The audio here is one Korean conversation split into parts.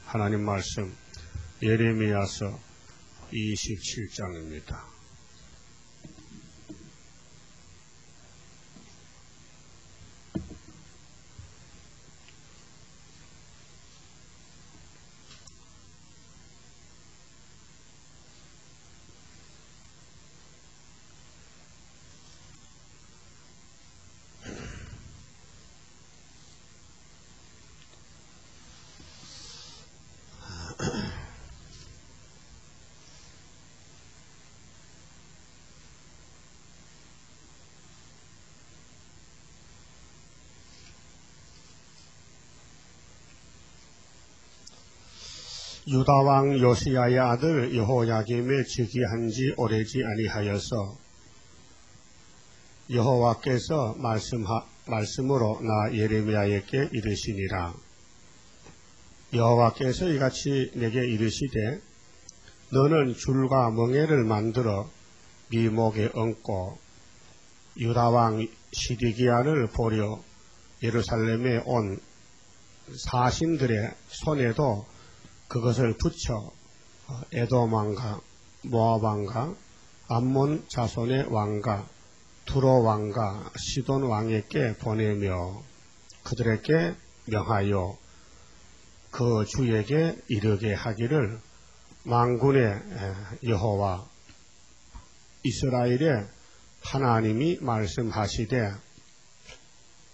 하나님 말씀 예레미야서 27장입니다. 유다왕 요시야의 아들 여호야김의 즉위한 지 오래지 아니하여서 여호와께서 말씀으로 나 예레미야에게 이르시니라. 여호와께서 이같이 내게 이르시되 너는 줄과 멍에를 만들어 네 목에 얹고 유다왕 시디기야를 보려 예루살렘에 온 사신들의 손에도 그것을 붙여 에돔 왕과 모압 왕과 암몬 자손의 왕과 두로 왕과 시돈 왕에게 보내며 그들에게 명하여 그 주에게 이르게 하기를 만군의 여호와 이스라엘의 하나님이 말씀하시되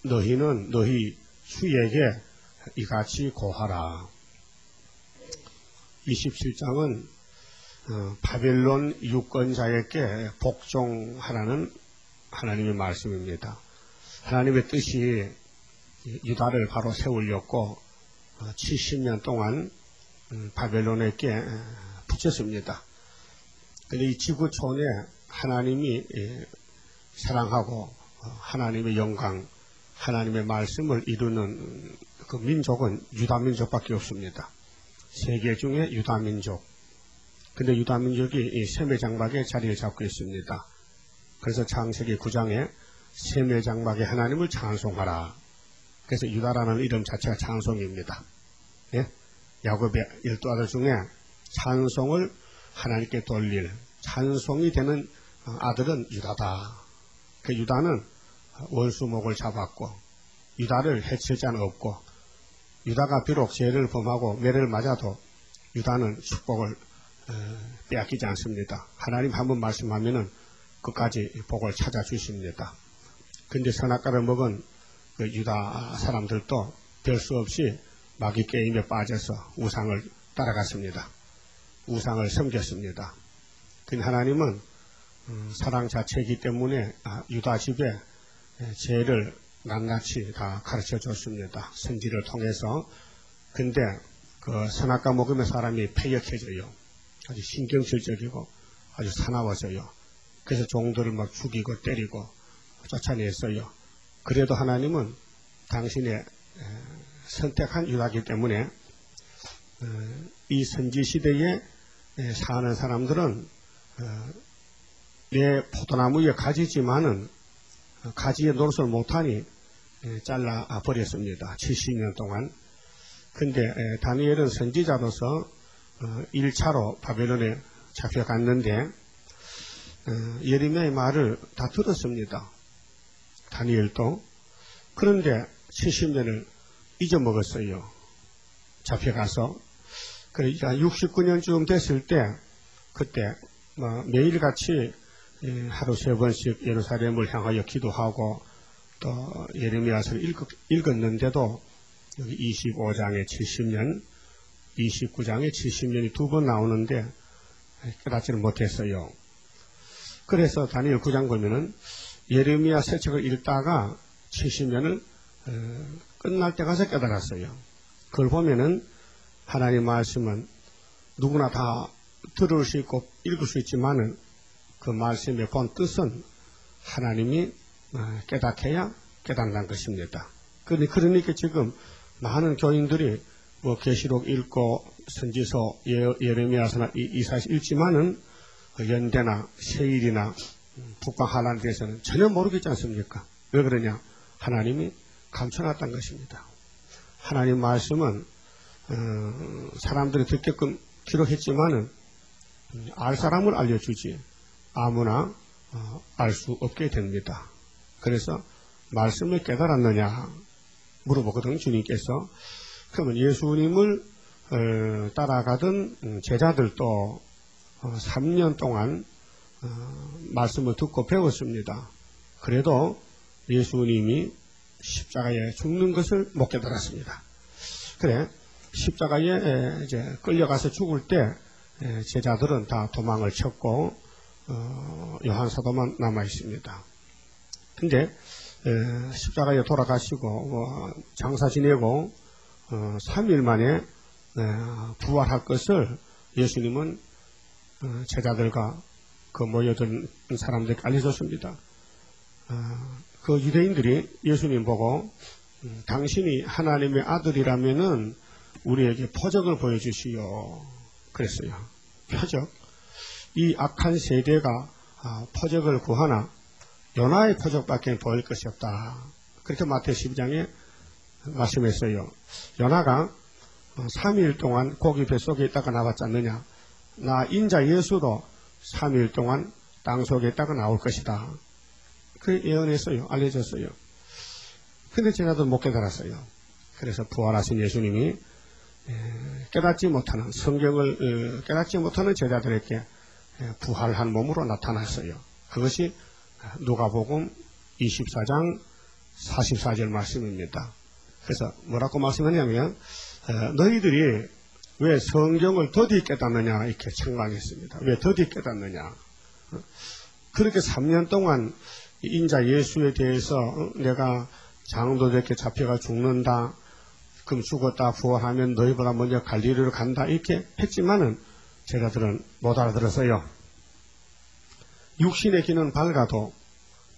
너희는 너희 주에게 이같이 고하라. 27장은 바벨론 유권자에게 복종하라는 하나님의 말씀입니다. 하나님의 뜻이 유다를 바로 세우려고 70년 동안 바벨론에게 붙였습니다. 그런데 이 지구촌에 하나님이 사랑하고 하나님의 영광, 하나님의 말씀을 이루는 그 민족은 유다 민족밖에 없습니다. 세계 중에 유다민족. 근데 유다민족이 세매장막에 자리를 잡고 있습니다. 그래서 창세기 9장에 세매장막에 하나님을 찬송하라. 그래서 유다라는 이름 자체가 찬송입니다. 예? 야곱의 12아들 중에 찬송을 하나님께 돌릴 찬송이 되는 아들은 유다다. 그 유다는 원수목을 잡았고 유다를 해칠 자는 없고 유다가 비록 죄를 범하고 매를 맞아도 유다는 축복을 빼앗기지 않습니다. 하나님 한번 말씀하면은 끝까지 복을 찾아주십니다. 근데 선악과를 먹은 그 유다 사람들도 별 수 없이 마귀 게임에 빠져서 우상을 따라갔습니다. 우상을 섬겼습니다. 근데 하나님은 사랑 자체이기 때문에 유다 집에 죄를 낱낱이 다 가르쳐 줬습니다. 선지를 통해서. 근데 그 선악과 먹으면 사람이 패역해져요. 아주 신경질적이고 아주 사나워져요. 그래서 종들을 막 죽이고 때리고 쫓아냈어요. 그래도 하나님은 당신의 선택한 유다이기 때문에 이 선지 시대에 사는 사람들은 내 포도나무 위에 가지지만은 가지에 노릇을 못하니 잘라 버렸습니다. 70년 동안. 근데 다니엘은 선지자로서 1차로 바벨론에 잡혀갔는데 예레미야의 말을 다 들었습니다. 다니엘도. 그런데 70년을 잊어먹었어요. 잡혀가서. 그러니까 69년쯤 됐을 때 그때 매일같이 하루 3번씩 예루살렘을 향하여 기도하고 또 예레미야서를 읽었는데도 여기 25장에 70년, 29장에 70년이 2번 나오는데 깨닫지는 못했어요. 그래서 다니엘 9장 보면은 예레미야 새 책을 읽다가 70년을 끝날 때 가서 깨달았어요. 그걸 보면은 하나님 말씀은 누구나 다 들을 수 있고 읽을 수 있지만은 그 말씀의 본 뜻은 하나님이 깨닫해야 깨닫는 것입니다. 그러니까 지금 많은 교인들이 계시록 읽고 선지서 예레미야서나 이사야서 읽지만은 연대나 세일이나 북방한란에 대해서는 전혀 모르겠지 않습니까? 왜 그러냐? 하나님이 감춰놨다는 것입니다. 하나님 말씀은 사람들이 듣게끔 기록했지만은 알 사람을 알려주지 아무나 알 수 없게 됩니다. 그래서 말씀을 깨달았느냐 물어보거든 주님께서. 그러면 예수님을 따라가던 제자들도 3년 동안 말씀을 듣고 배웠습니다. 그래도 예수님이 십자가에 죽는 것을 못 깨달았습니다. 그래 십자가에 이제 끌려가서 죽을 때 제자들은 다 도망을 쳤고 요한 사도만 남아 있습니다. 근데 십자가에 돌아가시고 장사 지내고 3일 만에 부활할 것을 예수님은 제자들과 그 모여든 사람들에게 알려줬습니다. 그 유대인들이 예수님 보고 당신이 하나님의 아들이라면은 우리에게 표적을 보여주시오 그랬어요. 표적. 이 악한 세대가 표적을 구하나 요나의 표적밖에 보일 것이 없다. 그렇게 마태오 12장에 말씀했어요. 요나가 3일 동안 고기 뱃속에 있다가 나왔지 않느냐. 나 인자 예수도 3일 동안 땅속에 있다가 나올 것이다. 그 예언했어요. 알려줬어요. 근데 제자들 못 깨달았어요. 그래서 부활하신 예수님이 깨닫지 못하는 성경을 깨닫지 못하는 제자들에게 부활한 몸으로 나타났어요. 그것이 누가복음 24장 44절 말씀입니다. 그래서 뭐라고 말씀하냐면 너희들이 왜 성경을 더디 깨닫느냐 이렇게 책망했습니다. 왜 더디 깨닫느냐. 그렇게 3년 동안 인자 예수에 대해서 내가 장로들에게 잡혀가 죽는다. 그럼 죽었다 부활하면 너희보다 먼저 갈릴리로 간다. 이렇게 했지만은 제자들은 못 알아들었어요. 육신의 귀는 밝아도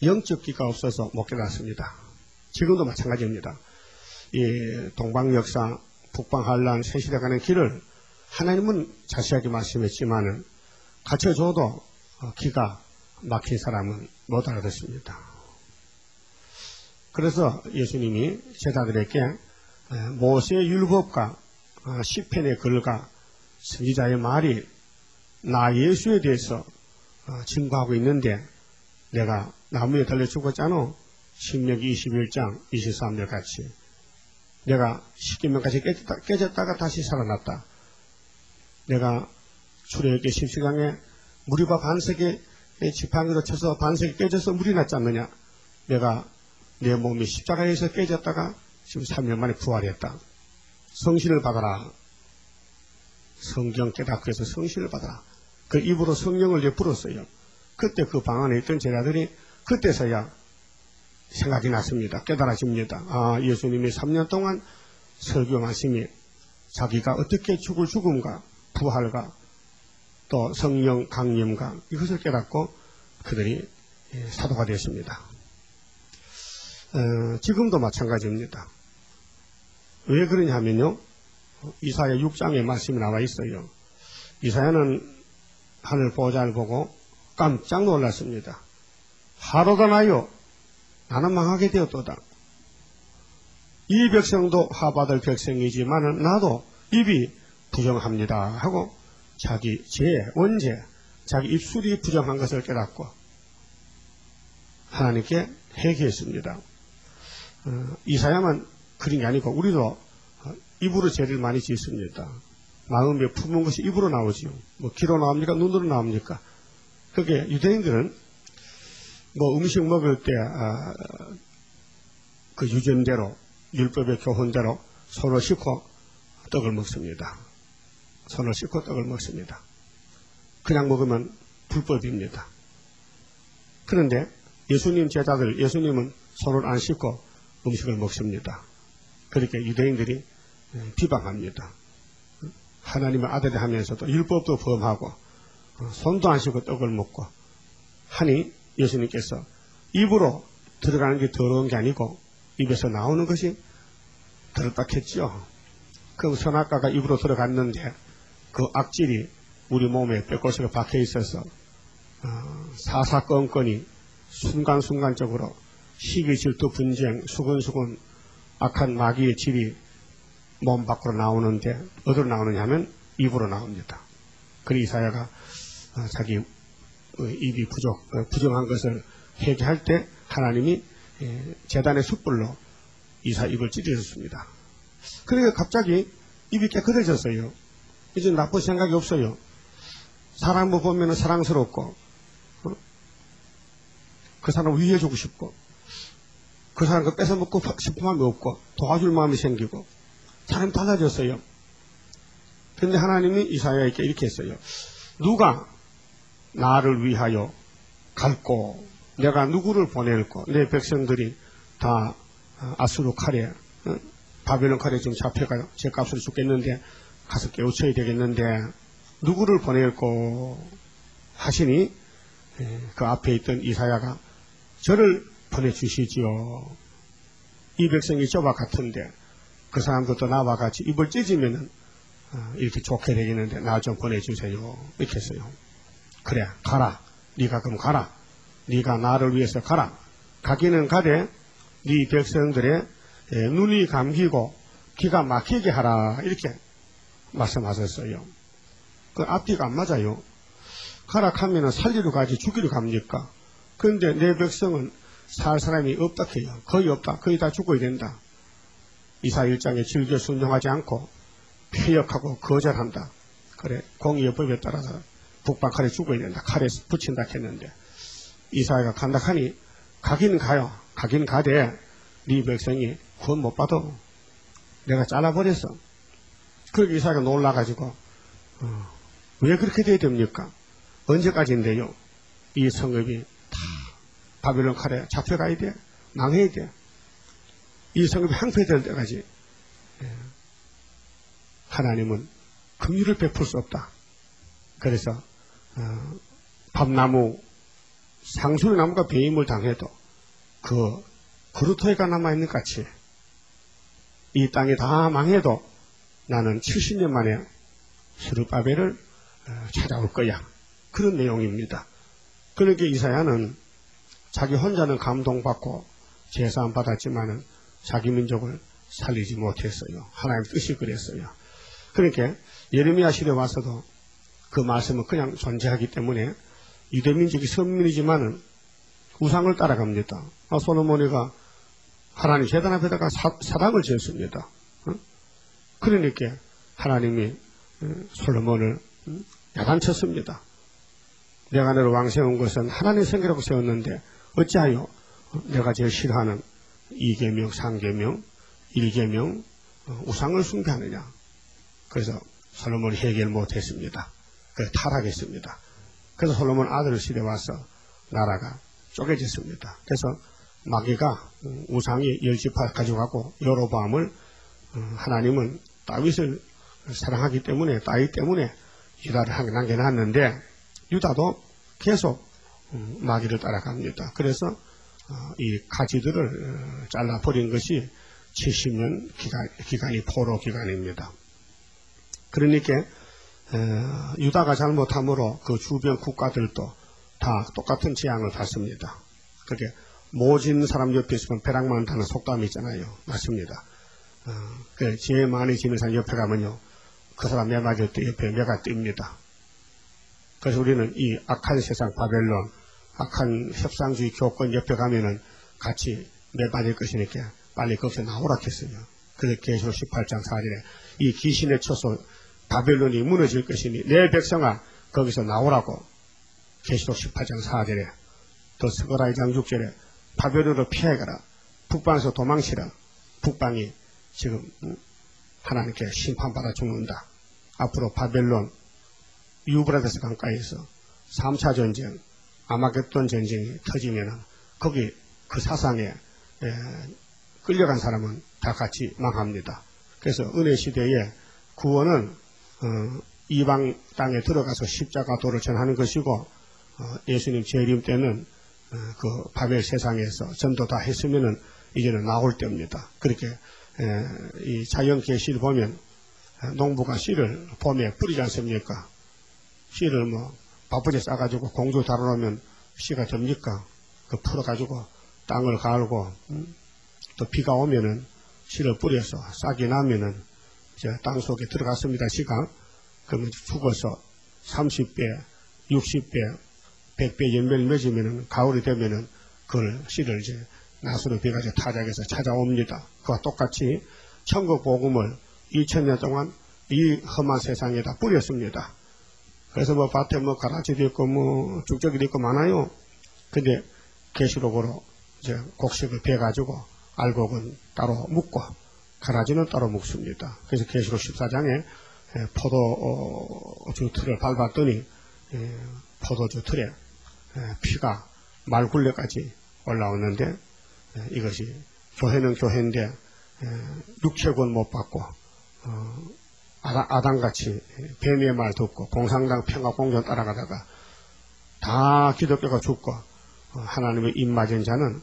영적 귀가 없어서 못 깨닫습니다. 지금도 마찬가지입니다. 이 동방역사, 북방한란, 세시대 간의 길을 하나님은 자세하게 말씀했지만은 가르쳐줘도 귀가 막힌 사람은 못 알아듣습니다. 그래서 예수님이 제자들에게 모세의 율법과 시편의 글과 선지자의 말이 나 예수에 대해서 증거하고 있는데 내가 나무에 달려 죽었잖아. 신명기 21장 23절 같이 내가 십계명까지 깨졌다가 다시 살아났다. 내가 출애굽기 17장에 무리바 반석에 지팡이로 쳐서 반석이 깨져서 물이 났지 않느냐. 내가 내 몸이 십자가에서 깨졌다가 지금 3년 만에 부활했다. 성신을 받아라. 성경 깨닫고 해서 성신을 받아라. 그 입으로 성령을 불었어요. 그때 그 방 안에 있던 제자들이 그때서야 생각이 났습니다. 깨달아집니다. 아, 예수님이 3년 동안 설교 말씀이 자기가 어떻게 죽을 죽음과 부활과 또 성령 강림과 이것을 깨닫고 그들이 사도가 되었습니다. 지금도 마찬가지입니다. 왜 그러냐 하면요. 이사야 6장에 말씀이 나와 있어요. 이사야는 하늘 보좌를 보고 깜짝 놀랐습니다. 하루가 나요. 나는 망하게 되었도다. 이 백성도 하받을 백성이지만은 나도 입이 부정합니다. 하고 자기 원죄, 자기 입술이 부정한 것을 깨닫고 하나님께 회개했습니다. 이사야만 그런 게 아니고 우리도 입으로 죄를 많이 짓습니다. 마음에 품은 것이 입으로 나오지요. 뭐 귀로 나옵니까? 눈으로 나옵니까? 그게 유대인들은 뭐 음식 먹을 때 그 유전대로 율법의 교훈대로 손을 씻고 떡을 먹습니다. 손을 씻고 떡을 먹습니다. 그냥 먹으면 불법입니다. 그런데 예수님 제자들, 예수님은 손을 안 씻고 음식을 먹습니다. 그렇게 유대인들이 비방합니다. 하나님의 아들이 하면서도 율법도 범하고 손도 안 씻고 떡을 먹고 하니 예수님께서 입으로 들어가는 게 더러운 게 아니고 입에서 나오는 것이 더럽다 했죠. 그 선악과가 입으로 들어갔는데 그 악질이 우리 몸에 뼈골석에 박혀 있어서 사사건건이 순간순간적으로 시기, 질투, 분쟁, 수근수근 악한 마귀의 질이 몸 밖으로 나오는데 어디로 나오느냐 하면 입으로 나옵니다. 그래서 이사야가 자기 입이 부정한 것을 회개할 때 하나님이 제단의 숯불로 이사 입을 찢어졌습니다. 그러니까 갑자기 입이 깨끗해졌어요. 이제 나쁜 생각이 없어요. 사람을 보면 사랑스럽고 그 사람을 위해주고 싶고 그 사람 그 뺏어먹고 싶은 마음이 없고 도와줄 마음이 생기고 사람이 달라졌어요. 그런데 하나님이 이사야에게 이렇게 했어요. 누가 나를 위하여 갈고 내가 누구를 보낼고 내 백성들이 다 아수르 칼에 바벨론 칼에 지금 잡혀가 제 값으로 죽겠는데 가서 깨우쳐야 되겠는데 누구를 보낼고 하시니 그 앞에 있던 이사야가 저를 보내주시지요. 이 백성이 저와 같은데 그 사람들도 나와 같이 입을 찢으면 이렇게 좋게 되겠는데 나 좀 보내주세요. 이렇게 했어요. 그래 가라. 네가 그럼 가라. 네가 나를 위해서 가라. 가기는 가되 네 백성들의 눈이 감기고 귀가 막히게 하라. 이렇게 말씀하셨어요. 그 앞뒤가 안 맞아요. 가라 하면은 살리러 가지 죽이러 갑니까? 그런데 내 백성은 살 사람이 없다 해요. 거의 없다. 거의 다 죽어야 된다. 이사 1장에 즐겨 순종하지 않고 폐역하고 거절한다. 그래 공의의 법에 따라서 북방칼에 죽어야 된다. 칼에 붙인다 했는데 이사야가 간다 하니 가긴 가요. 가긴 가되 네 백성이 구원 못 받아. 내가 잘라버렸어. 그러니까 이사야가 놀라가지고 왜 그렇게 돼야 됩니까? 언제까지인데요? 이 성읍이 다 바벨론 칼에 잡혀가야 돼. 망해야 돼. 이 성읍이 황폐될 때까지 하나님은 긍휼을 베풀 수 없다. 그래서 밤나무 상수리나무가 배임을 당해도 그 그루터기가 남아있는 같이 이 땅이 다 망해도 나는 70년 만에 스룹바벨을 찾아올 거야. 그런 내용입니다. 그러니까 이사야는 자기 혼자는 감동받고 제사함 받았지만은 자기 민족을 살리지 못했어요. 하나님의 뜻이 그랬어요. 그러니까 예레미야 시대에 와서도 그 말씀은 그냥 존재하기 때문에 유대민족이 선민이지만은 우상을 따라갑니다. 솔로몬이가 하나님 제단 앞에다가 사당을 지었습니다. 그러니까 하나님이 솔로몬을 야단쳤습니다. 내가 너를 왕 세운 것은 하나님의 생기라고 세웠는데 어찌하여 내가 제일 싫어하는 2계명, 3계명, 1계명 우상을 숭배하느냐. 그래서 솔로몬이 해결 못했습니다. 그래서 타락했습니다. 그래서 솔로몬 아들 시대에 와서 나라가 쪼개졌습니다. 그래서 마귀가 우상이 10지파 가져가고 여로보암을 하나님은 다윗을 사랑하기 때문에 다윗 때문에 유다를 남겨놨는데 유다도 계속 마귀를 따라갑니다. 그래서 이 가지들을 잘라버린 것이 70년 기간이 포로 기간입니다. 그러니까 유다가 잘못함으로 그 주변 국가들도 다 똑같은 재앙을 받습니다. 그렇게 모진 사람 옆에 있으면 벼락 많다는 속담이 있잖아요. 맞습니다. 제일 많이 지는 사람 옆에 가면요. 그 사람 매 맞을 때 옆에 매가 뜹니다. 그래서 우리는 이 악한 세상 바벨론, 악한 협상주의 교권 옆에 가면은 같이 매 맞을 것이니까 빨리 거기서 나오라 했어요. 그래서 계시록 18장 4절에 이 귀신의 처소 바벨론이 무너질 것이니 내 백성아 거기서 나오라고 계시록 18장 4절에 또 스가랴 2장 6절에 바벨론으로 피해가라. 북방에서 도망치라. 북방이 지금 하나님께 심판받아 죽는다. 앞으로 바벨론 유브라데스 강가에서 3차 전쟁, 아마겟돈 전쟁이 터지면은 거기 그 사상에 끌려간 사람은 다 같이 망합니다. 그래서 은혜 시대에 구원은 이방 땅에 들어가서 십자가도를 전하는 것이고 예수님 재림 때는 그 바벨 세상에서 전도 다 했으면은 이제는 나올 때입니다. 그렇게 이 자연 계시를 보면 농부가 씨를 봄에 뿌리지 않습니까? 씨를 뭐 바쁘게 싸가지고 공주 달아놓으면 씨가 됩니까? 그 풀어가지고 땅을 갈고 또 비가 오면은 씨를 뿌려서 싹이 나면은 땅 속에 들어갔습니다. 씨가. 그러면 죽어서 30배, 60배, 100배 열매를 맺으면은 가을이 되면은 그걸 씨를 이제 나수로 비가지고 타작해서 찾아옵니다. 그와 똑같이 천국 복음을 2000년 동안 이 험한 세상에다 뿌렸습니다. 그래서 뭐 밭에 뭐 가라지도 있고 뭐 쭉저기도 있고 많아요. 근데 계시록으로 이제 곡식을 베가지고 알곡은 따로 묻고 가라지는 따로 묵습니다. 그래서 계시록 14장에 포도주 틀을 밟았더니 포도주 틀에 피가 말굴레까지 올라오는데 이것이 교회는 교회인데 육체권 못 받고 아담같이 뱀의 말 듣고 공산당 평화공전 따라가다가 다 기독교가 죽고 하나님의 입맞은 자는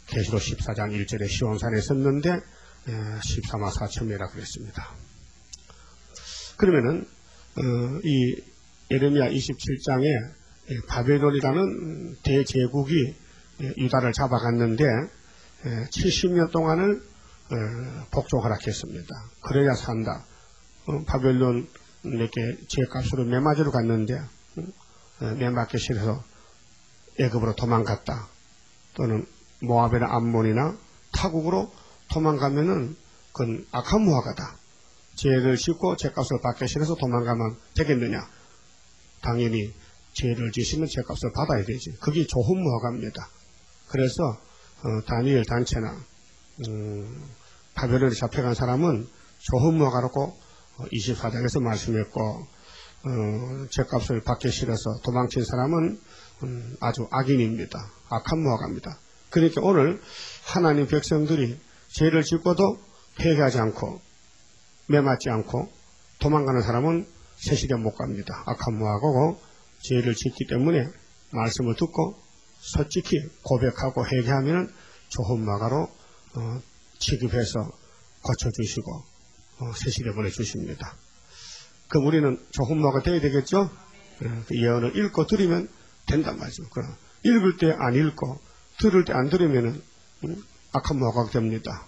계시록 14장 1절에 시온산에 섰는데 14만 4천명이라 그랬습니다. 그러면은 이 예레미야 27장에 바벨론이라는 대제국이 유다를 잡아갔는데 70년 동안을 복종하락했습니다. 그래야 산다. 바벨론에게 죄값으로 매맞으러 갔는데 매맞기 싫어서 애굽으로 도망갔다. 또는 모압이나 암몬이나 타국으로 도망가면은 그건 악한 무화과다. 죄를 짓고 죄값을 받기 싫어서 도망가면 되겠느냐. 당연히 죄를 지시면 죄값을 받아야 되지. 그게 좋은 무화과입니다. 그래서 다니엘 단체나 바벨론에 잡혀간 사람은 좋은 무화과라고 24장에서 말씀했고 죄값을 받기 싫어서 도망친 사람은 아주 악인입니다. 악한 무화과입니다. 그러니까 오늘 하나님 백성들이 죄를 짓고도 회개하지 않고 매맞지 않고 도망가는 사람은 새시대 못 갑니다. 악한 무화과고 죄를 짓기 때문에 말씀을 듣고 솔직히 고백하고 회개하면 좋은 무화과로 취급해서 고쳐주시고 새시대 보내주십니다. 그럼 우리는 좋은 무화과 되어야 되겠죠? 그 예언을 읽고 들으면 된단 말이죠. 그럼 읽을 때 안 읽고 들을 때 안 들으면 악한 무화과가 됩니다.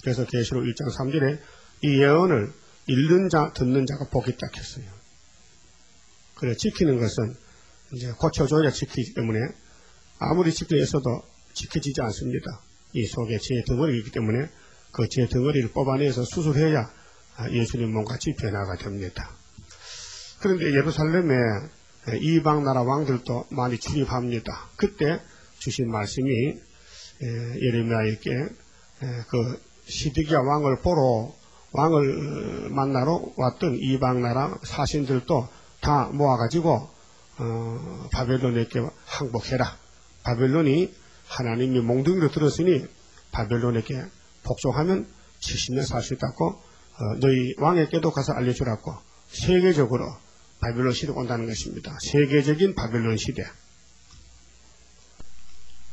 그래서 계시록 1장 3절에 이 예언을 읽는 자, 듣는 자가 복이 딱 했어요. 그래, 지키는 것은 이제 고쳐줘야 지키기 때문에 아무리 지키려서도 지켜지지 않습니다. 이 속에 죄 덩어리이기 때문에 그 죄 덩어리를 뽑아내서 수술해야 예수님 몸같이 변화가 됩니다. 그런데 예루살렘에 이방 나라 왕들도 많이 출입합니다. 그때 주신 말씀이 예레미야에게 그 시드기야 왕을 보러 왕을 만나러 왔던 이방 나라 사신들도 다 모아가지고 바벨론에게 항복해라. 바벨론이 하나님이 몽둥이로 들었으니 바벨론에게 복종하면 70년 살 수 있다고 너희 왕에게도 가서 알려주라고 세계적으로 바벨론 시대가 온다는 것입니다. 세계적인 바벨론 시대.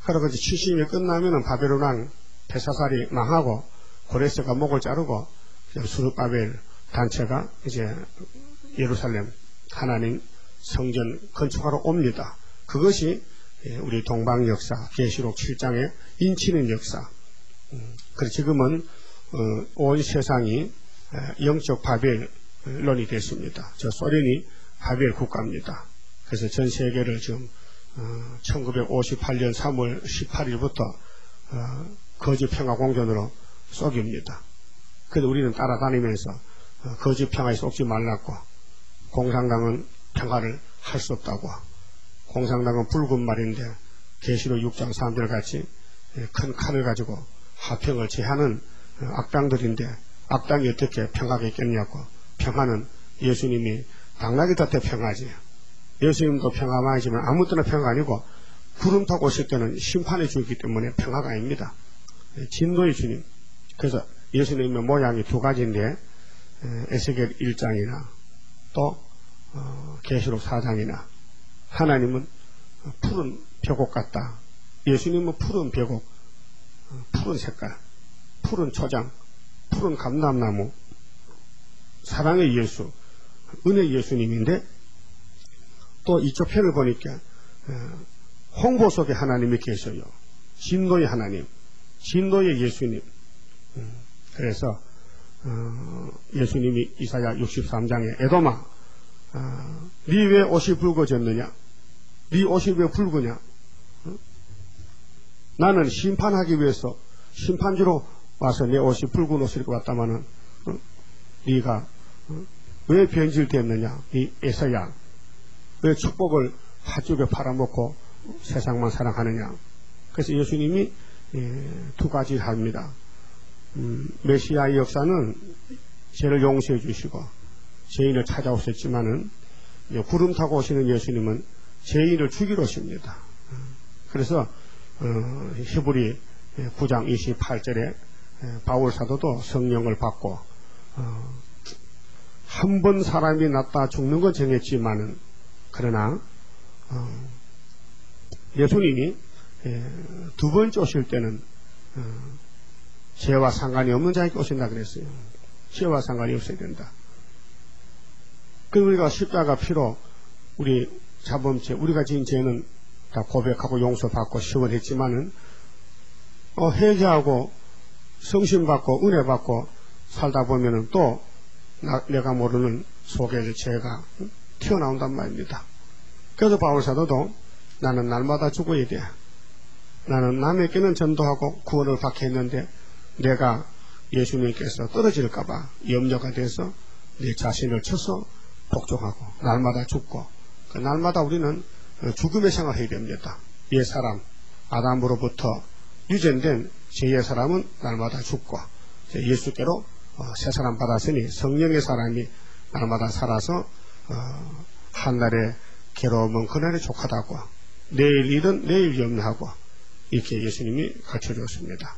그러고 이제 70년이 끝나면은 바벨론 왕 벨사살이 망하고 고레스가 목을 자르고 수르바벨 단체가 이제 예루살렘 하나님 성전 건축하러 옵니다. 그것이 우리 동방 역사 계시록 7장에 인치는 역사. 그래서 지금은 온 세상이 영적 바벨론이 됐습니다. 저 소련이 바벨 국가입니다. 그래서 전 세계를 지금 1958년 3월 18일부터 거짓 평화 공전으로 쏘깁니다. 그래서 우리는 따라다니면서 거짓 평화에 쏘지 말라고, 공산당은 평화를 할 수 없다고, 공산당은 붉은 말인데 계시록 6장 3절 같이 큰 칼을 가지고 화평을 제하는 악당들인데 악당이 어떻게 평화가 있겠냐고. 평화는 예수님이 당나귀 곁에 평화지. 예수님도 평화만이지만 아무 때나 평화가 아니고 구름 타고 오실 때는 심판해 주기 때문에 평화가 아닙니다. 진노의 주님. 그래서 예수님의 모양이 두 가지인데 에스겔 1장이나 또 계시록 4장이나 하나님은 푸른 벼곡 같다. 예수님은 푸른 벼곡, 푸른 색깔, 푸른 초장, 푸른 감람나무, 사랑의 예수, 은혜 예수님인데 또 이쪽 편을 보니까 홍보 속에 하나님이 계셔요. 진노의 하나님, 진노의 예수님. 그래서 예수님이 이사야 63장에 에도마, 네 왜 옷이 붉어졌느냐? 네 옷이 왜 붉으냐? 나는 심판하기 위해서 심판주로 와서 내 옷이 붉은 옷을 입고 왔다마는 네가 왜 변질됐느냐? 이 에서야 왜 축복을 팥죽에 팔아먹고 세상만 사랑하느냐? 그래서 예수님이 두 가지를 합니다. 메시아의 역사는 죄를 용서해 주시고 죄인을 찾아오셨지만은 구름 타고 오시는 예수님은 죄인을 죽이러 오십니다. 그래서 히브리 9장 28절에 바울 사도도 성령을 받고 한 번 사람이 낫다 죽는 건 정했지만은 그러나 예수님이 두 번째 오실 때는 죄와 상관이 없는 자에게 오신다 그랬어요. 죄와 상관이 없어야 된다. 그 우리가 십자가 피로 우리 자범죄, 우리가 지은 죄는 다 고백하고 용서받고 시원했지만은 회개하고 성신받고 은혜받고 살다 보면은 또 내가 모르는 속에서 죄가 튀어나온단 말입니다. 그래서 바울사도도 나는 날마다 죽어야 돼. 나는 남에게는 전도하고 구원을 받게 했는데 내가 예수님께서 떨어질까봐 염려가 돼서 내 자신을 쳐서 복종하고 날마다 죽고 날마다 우리는 죽음의 생활을 해야 됩니다. 옛사람 아담으로부터 유전된 제 옛사람은 날마다 죽고 예수께로 새 사람 받았으니 성령의 사람이 날마다 살아서 한날의 괴로움은 그날의 족하다고 내일 일은 내일 염려하고 이렇게 예수님이 가르쳐주었습니다.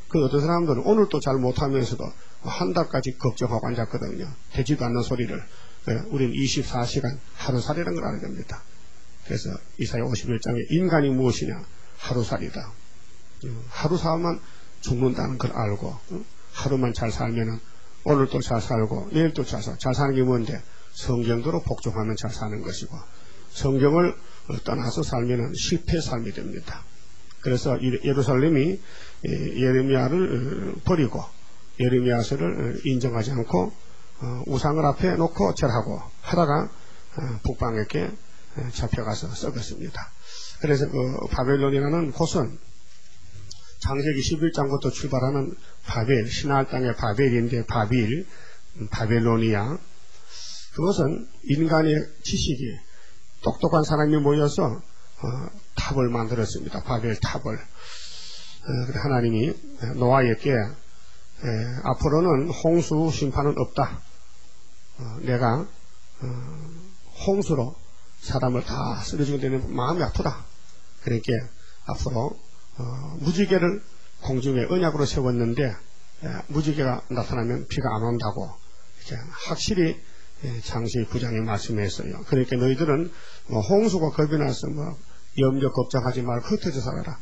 그 어떤 사람들은 오늘도 잘 못하면서도 한 달까지 걱정하고 앉았거든요. 되지도 않는 소리를. 우리는 24시간 하루살이라는 걸 알아야 됩니다. 그래서 이사야 51장에 인간이 무엇이냐? 하루살이다. 하루 살만 죽는다는 걸 알고 하루만 잘 살면은 오늘도 잘 살고 내일도 잘 살고 잘 사는 게 뭔데? 성경대로 복종하면 잘 사는 것이고 성경을 떠나서 살면은 실패의 삶이 됩니다. 그래서 예루살렘이 예레미야를 버리고 예레미야서를 인정하지 않고 우상을 앞에 놓고 절하고 하다가 북방에게 잡혀가서 썩었습니다. 그래서 그 바벨론이라는 곳은 창세기 11장부터 출발하는 바벨, 신할 땅의 바벨인데 바벨로니아 그것은 인간의 지식이 똑똑한 사람이 모여서 탑을 만들었습니다. 바벨 탑을. 하나님이 노아에게 앞으로는 홍수 심판은 없다. 내가 홍수로 사람을 다 쓰러지게 되는 마음이 아프다. 그러니까 앞으로 무지개를 공중에 언약으로 세웠는데 무지개가 나타나면 비가 안 온다고 이렇게 확실히 창세기 9장에 말씀했어요. 그러니까 너희들은 홍수가 겁이 나서 염려 걱정하지 말고 흩어져 살아라.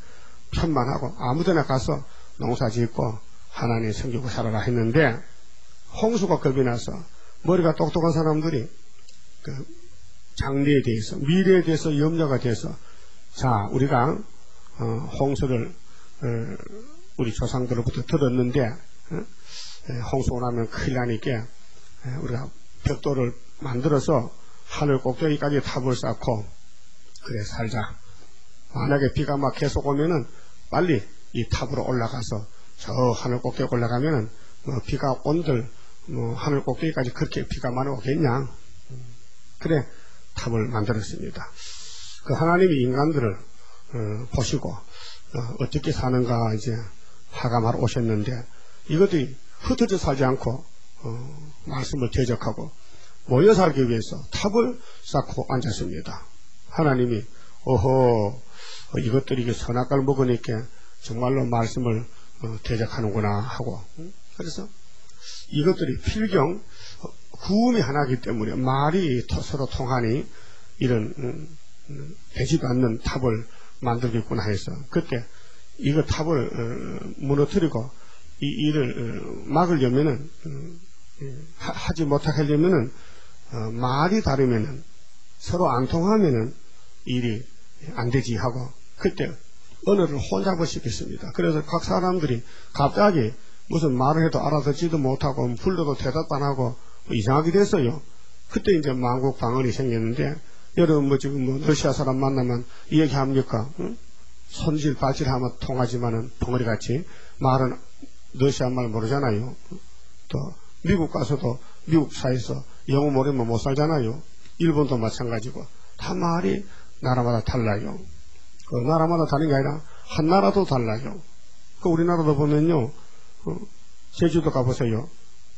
편만하고 아무데나 가서 농사 짓고 하나님 섬기고 살아라 했는데 홍수가 겁이 나서 머리가 똑똑한 사람들이 그 장래에 대해서 미래에 대해서 염려가 돼서 자 우리가 홍수를 우리 조상들로부터 들었는데 홍수가 나면 큰일 나니까 우리가 벽돌을 만들어서 하늘 꼭대기까지 탑을 쌓고 그래 살자. 만약에 비가 막 계속 오면은 빨리 이 탑으로 올라가서 저 하늘 꼭대기 올라가면은 비가 온들 하늘 꼭대기까지 그렇게 비가 많이 오겠냐. 그래 탑을 만들었습니다. 그 하나님이 인간들을 보시고 어떻게 사는가 이제 하감하러 오셨는데 이것들이 흩어져 살지 않고 말씀을 대적하고 모여 살기 위해서 탑을 쌓고 앉았습니다. 하나님이 이것들이 선악과를 먹으니까 정말로 말씀을 대적하는구나 하고 그래서 이것들이 필경 구음이 하나이기 때문에 말이 서로 통하니 이런 되지도 않는 탑을 만들겠구나 해서 그때 이거 탑을 무너뜨리고 이 일을 막으려면은 하지 못하게 하려면은 말이 다르면은 서로 안 통하면은 일이 안 되지 하고 그때 언어를 혼잡을 시켰습니다. 그래서 각 사람들이 갑자기 무슨 말을 해도 알아듣지도 못하고 불러도 대답도 안 하고 이상하게 됐어요. 그때 이제 만국 방언이 생겼는데 여러분 뭐 지금 뭐 러시아 사람 만나면 이 얘기 합니까? 응? 손질 발질하면 통하지만은 벙어리같이 말은 러시아 말 모르잖아요. 또 미국 가서도 미국 사이에서 영어 모르면 못 살잖아요. 일본도 마찬가지고 다 말이 나라마다 달라요. 그 나라마다 다른 게 아니라 한 나라도 달라요. 그 우리나라도 보면요, 제주도 가보세요.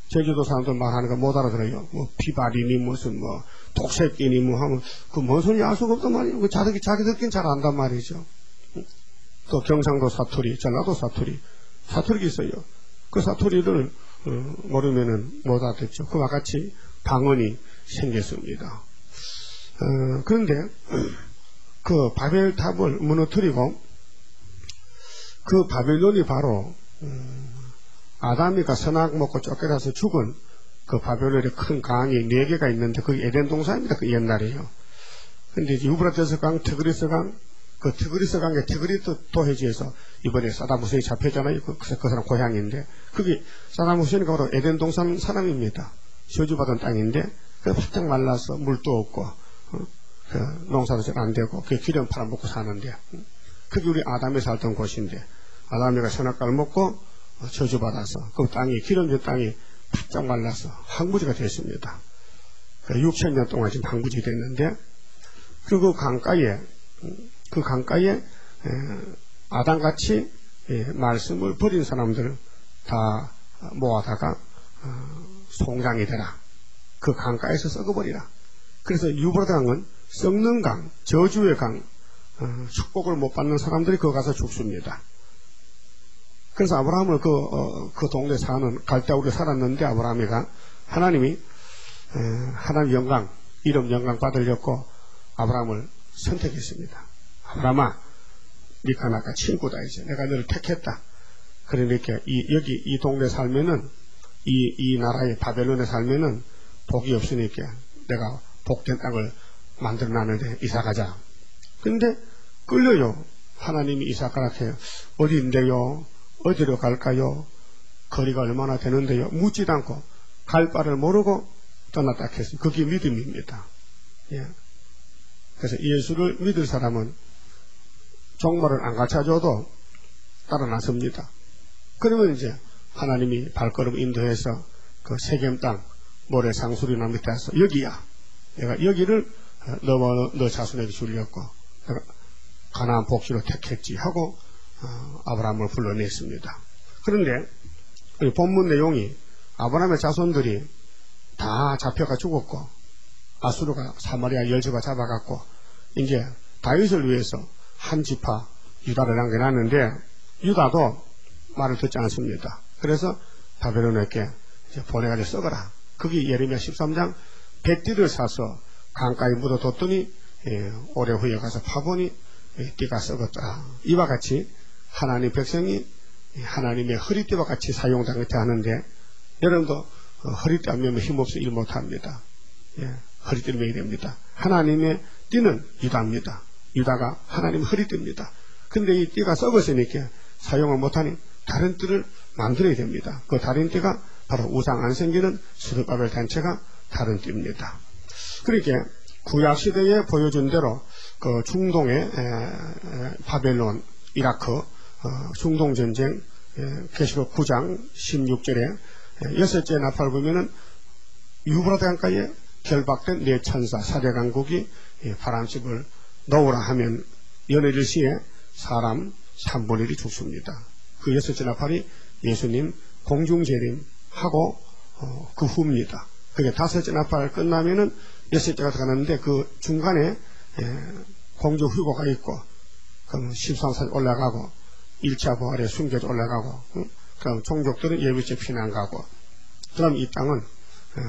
제주도 사람들 말하는 거 못 알아들어요. 뭐 비바리니 무슨 뭐 독새끼니 뭐 하면 그 뭔 소리 알 수가 없단 말이에요. 그 자기들끼리 잘 안단 말이죠. 또 경상도 사투리, 전라도 사투리가 있어요. 그 사투리를 모르면은 못 알아듣죠. 그와 같이 방언이 생겼습니다. 그런데 그 바벨탑을 무너뜨리고 그 바벨론이 바로 아담이가 선악 먹고 쫓겨나서 죽은 그 바벨론의 큰 강이 4개가 있는데 그게 에덴 동산입니다. 그 옛날에요. 근데 유브라데스 강, 티그리스 강, 그 티그리스 강의 티그리스 도해지에서 이번에 사담 후세인이 잡혔잖아요. 그 사람 고향인데 그게 사담 후세인이 바로 에덴 동산 사람입니다. 저주받은 땅인데 그 바짝 말라서 물도 없고 그 농사도 잘 안 되고 그 기름 팔아먹고 사는데 그게 우리 아담이 살던 곳인데 아담이가 선악과를 먹고 저주받아서 그 땅이 기름진 땅이 바짝 말라서 황무지가 됐습니다. 6,000년 동안 지금 황무지 됐는데 그 강가에 아담같이 말씀을 버린 사람들 다 모아다가 송장이 되라. 그 강가에서 썩어버리라. 그래서 유브라데 강은 썩는 강, 저주의 강, 축복을 못 받는 사람들이 거기 가서 죽습니다. 그래서 아브라함을 그 동네 사는 갈대우리에 살았는데 아브라함이가 하나님이 하나님 영광, 이름 영광 받으려고 아브라함을 선택했습니다. 아브라함아, 네가 나가 친구다 이제 내가 너를 택했다. 그러니까 여기 이 동네 살면은 이 나라의 바벨론에 살면은 복이 없으니까 내가 복된 땅을 만들어놨는데 이사가자. 근데 끌려요. 하나님이 이사가라해요. 어디인데요? 어디로 갈까요? 거리가 얼마나 되는데요? 묻지도 않고 갈 바를 모르고 떠났다 했어요. 그게 믿음입니다. 예. 그래서 예수를 믿을 사람은 종말을 안 가르쳐줘도 따라 나섭니다. 그러면 이제 하나님이 발걸음 인도해서 그 세겜 땅 모래 상수리나 밑에서 여기야. 내가 여기를 너 자손에게 주려고 내가 가나안 복지로 택했지 하고 아브라함을 불러냈습니다. 그런데 본문 내용이 아브라함의 자손들이 다 잡혀가 죽었고 아수르가 사마리아 열조가 잡아갔고 이제 다윗을 위해서 한 지파 유다를 남겨놨는데 유다도 말을 듣지 않습니다. 그래서 바벨론에게 보내가지고 썩어라. 그게 예레미야 13장 뱃띠를 사서 강가에 묻어뒀더니 오래 후에 가서 파보니 띠가 썩었다. 이와 같이 하나님 백성이 하나님의 허리띠와 같이 사용당했다 하는데 여러분도 허리띠 안 매면 힘없어 일 못합니다. 예, 허리띠를 매야 됩니다. 하나님의 띠는 유다입니다. 유다가 하나님 허리띠입니다. 근데 이 띠가 썩었으니까 사용을 못하니 다른 띠를 만들어야 됩니다. 그 다른 띠가 바로 우상 안 생기는 스룹바벨 단체가 다른 띠입니다. 그러니까 구약시대에 보여준 대로 그 중동의 바벨론, 이라크 중동전쟁 계시록 9장 16절에 여섯째 나팔 보면은 유브라데 강가에 결박된 네 천사 사대 강국이 바람집을 놓으라 하면 연회일 시에 사람 3분의 1이 죽습니다. 그 여섯째 나팔이 예수님 공중재림하고 그 후입니다. 그게 다섯째 나팔 끝나면은 여섯째가 들어가는데 그 중간에 공중 휴거가 있고 그럼 십상산 올라가고 1차 부활에 순교자 올라가고 그럼 종족들은 예비죄 피난 가고 그럼 이 땅은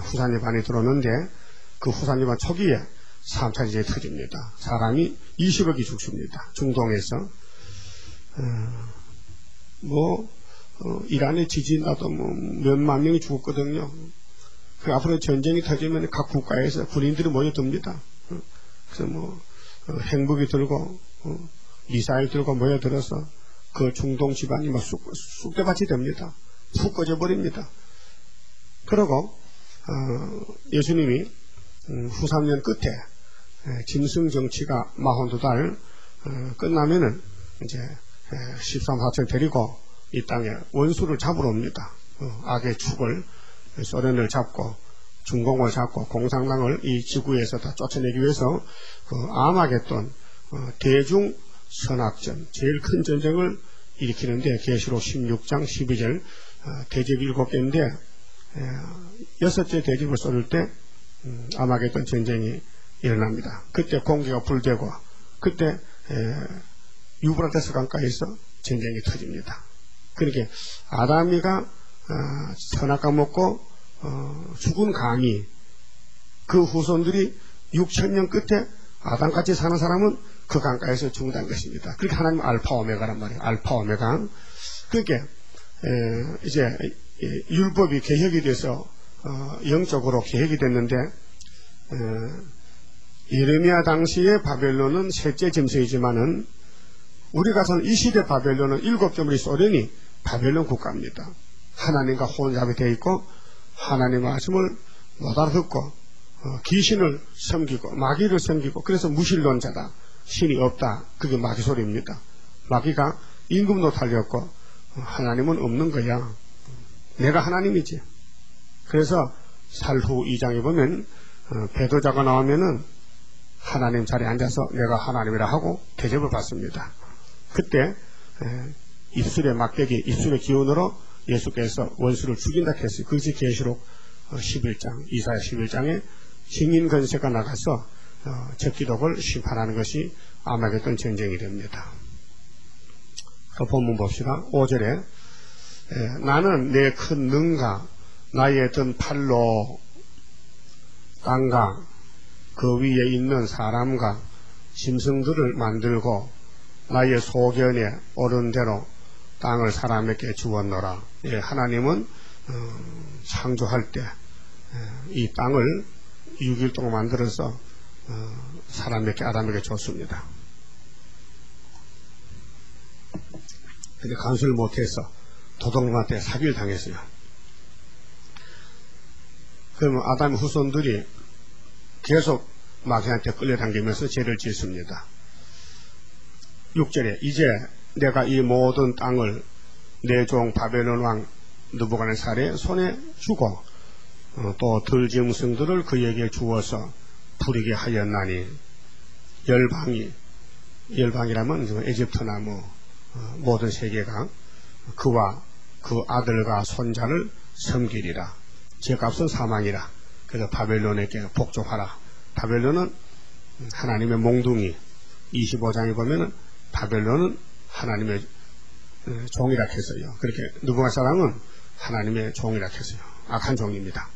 후산유반이 들어오는데 그 후산유반 초기에 3차 지진이 터집니다. 사람이 20억이 죽습니다. 중동에서 이란의 지진 나도 몇만 명이 죽었거든요. 그 앞으로 전쟁이 터지면 각 국가에서 군인들이 모여듭니다. 그래서 핵무기 들고 미사일 들고 모여들어서 그 중동 지방이 쑥대밭이 됩니다. 푹 꺼져버립니다. 그리고 예수님이 후 3년 끝에 짐승 정치가 42달 끝나면은 이제 13사층 데리고 이 땅에 원수를 잡으러 옵니다. 악의 축을, 소련을 잡고 중공을 잡고 공산당을 이 지구에서 다 쫓아내기 위해서 아마겟돈 대중 선악전, 제일 큰 전쟁을 일으키는데 계시록 16장 12절 대접 7개인데 6째 대접을 쏟을 때 아마겟돈 전쟁이 일어납니다. 그때 공기가 불되고 그때 유브라테스 강가에서 전쟁이 터집니다. 그러니까 아담이가 선악과 먹고 죽은 강이 그 후손들이 6천년 끝에 아담같이 사는 사람은 그 강가에서 죽는다는 것입니다. 그렇게 하나님 알파 오메가란 말이에요. 알파 오메가. 그러니까 이제 율법이 개혁이 돼서 영적으로 개혁이 됐는데 예레미야 당시의 바벨론은 셋째 짐승이지만은 우리가 선 이 시대 바벨론은 7개의 소련이 바벨론 국가입니다. 하나님과 혼잡이 되어 있고 하나님의 말씀을 못 알아듣고 귀신을 섬기고 마귀를 섬기고 그래서 무신론자다. 신이 없다. 그게 마귀 소리입니다. 마귀가 임금도 달렸고 하나님은 없는 거야. 내가 하나님이지. 그래서 살후 2장에 보면 배도자가 나오면은 하나님 자리에 앉아서 내가 하나님이라 하고 대접을 받습니다. 그때 입술의 막대기, 입술의 기운으로 예수께서 원수를 죽인다 했어요. 그것이 계시록 11장, 이사야 11장에 증인 권세가 나가서 적기독을 심판하는 것이 아마겟돈 전쟁이 됩니다. 그 본문 봅시다. 5절에 나는 내 큰 능과 나의 든 팔로 땅과 그 위에 있는 사람과 짐승들을 만들고 나의 소견에 오른 대로 땅을 사람에게 주었노라. 하나님은 창조할 때 이 땅을 6일 동안 만들어서 사람에게 아담에게 줬습니다. 근데 간수를 못해서 도둑놈한테 사기를 당했어요. 그러면 아담의 후손들이 계속 마귀한테 끌려당기면서 죄를 짓습니다. 6절에 이제 내가 이 모든 땅을 내 종 바벨론 왕 느부갓네살의 손에 주고 또 들짐승들을 그에게 주어서 부리게 하였나니 열방이라면 에집트나 모든 세계가 그와 그 아들과 손자를 섬기리라. 죄값은 사망이라. 그래서 바벨론에게 복종하라. 바벨론은 하나님의 몽둥이. 25장에 보면은 바벨론은 하나님의 종이라 했어요. 그렇게 느부갓네살은 하나님의 종이라 했어요. 악한 종입니다.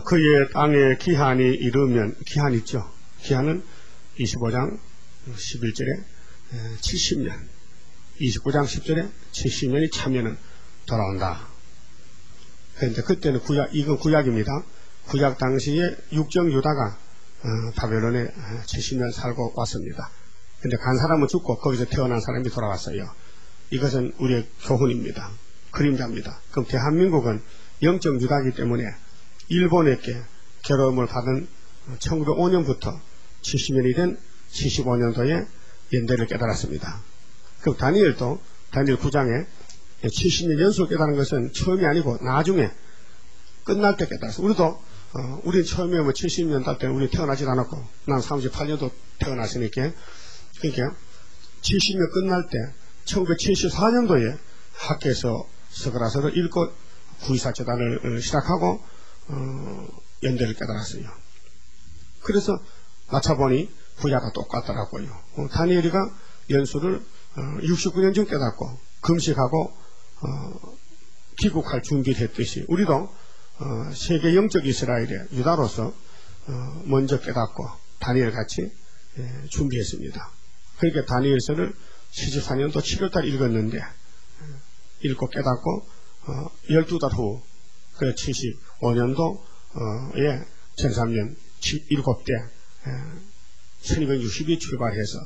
그의 땅의 기한이 이르면, 기한 있죠. 기한은 25장 11절에 70년, 29장 10절에 70년이 차면은 돌아온다. 그런데 그때는 이건 구약입니다. 구약 당시에 육정 유다가 바벨론에 70년 살고 왔습니다. 근데 간 사람은 죽고 거기서 태어난 사람이 돌아왔어요. 이것은 우리의 교훈입니다. 그림자입니다. 그럼 대한민국은 영적 유다이기 때문에 일본에게 괴로움을 받은 1905년부터 70년이 된 75년도에 연대를 깨달았습니다. 그럼 다니엘도 다니엘 9장에 70년 연속 깨달은 것은 처음이 아니고 나중에 끝날 때 깨달았어요. 우리는 처음에 70년 달 때는 우리 태어나질 않았고, 난 38년도 태어났으니까, 그러니까 70년 끝날 때 1974년도에 학교에서 스가랴서를 읽고 구이사재단을 시작하고 연대를 깨달았어요. 그래서 맞춰보니 분야가 똑같더라고요. 다니엘이가 연수를 69년쯤 깨닫고 금식하고 귀국할 준비를 했듯이 우리도 세계 영적 이스라엘의 유다로서 먼저 깨닫고 다니엘 같이 준비했습니다. 그러니까 다니엘서를 74년도 7월달 읽었는데 읽고 깨닫고 12달 후 그 75년도에 1003년 7대 1260이 출발해서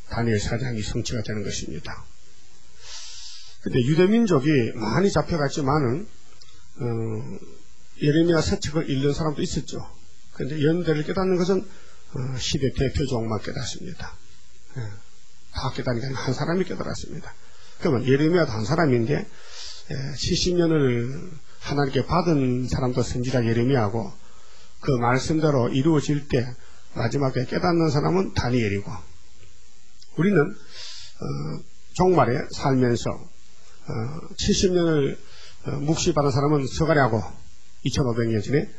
다니엘 4장이 성취가 되는 것입니다. 근데 유대민족이 많이 잡혀갔지만은, 예레미야 서책을 읽는 사람도 있었죠. 그런데 연대를 깨닫는 것은 시대 대표종만 깨닫습니다. 다 깨닫는 게 한 사람이 깨달았습니다. 그러면 예레미야도 한 사람인데 70년을 하나님께 받은 사람도 선지자 예레미야고 그 말씀대로 이루어질 때 마지막에 깨닫는 사람은 다니엘이고 우리는 종말에 살면서 70년을 묵시받은 사람은 서가랴고 2500년 전에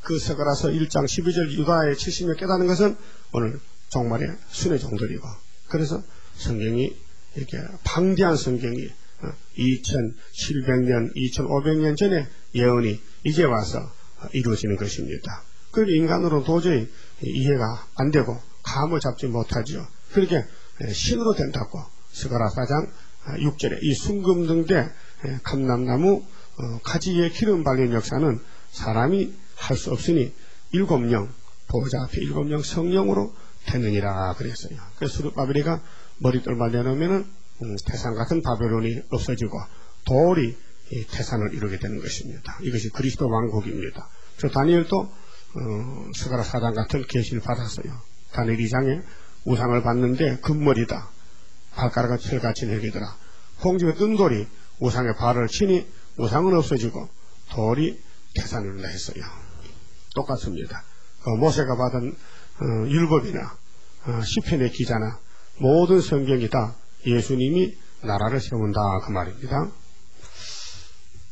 그 서가랴서 1장 12절 유다의 70년 깨닫는 것은 오늘 종말의 순회 종들이고 그래서 성경이 이렇게 방대한 성경이 2700년, 2500년 전에 예언이 이제 와서 이루어지는 것입니다. 그러니 인간으로는 도저히 이해가 안 되고 감을 잡지 못하죠. 그렇게 신으로 된다고 스가랴 4장 6절에 이 순금등대 감람나무 가지에 기름 발린 역사는 사람이 할 수 없으니 7명 보호자 앞에 7명 성령으로 되느니라 그랬어요. 그래서 수르바벨이가 머리털만 내놓으면은 태산 같은 바벨론이 없어지고 돌이 태산을 이루게 되는 것입니다. 이것이 그리스도 왕국입니다. 저 다니엘도 스가랴 4장 같은 계시를 받았어요. 다니엘 2장에 우상을 봤는데 금머리다. 발가락은 철같이 내리더라. 홍집에 뜬 돌이 우상의 발을 치니 우상은 없어지고 돌이 태산을 이룬다 했어요. 똑같습니다. 모세가 받은 율법이나 시편의 기자나 모든 성경이 다 예수님이 나라를 세운다 그 말입니다.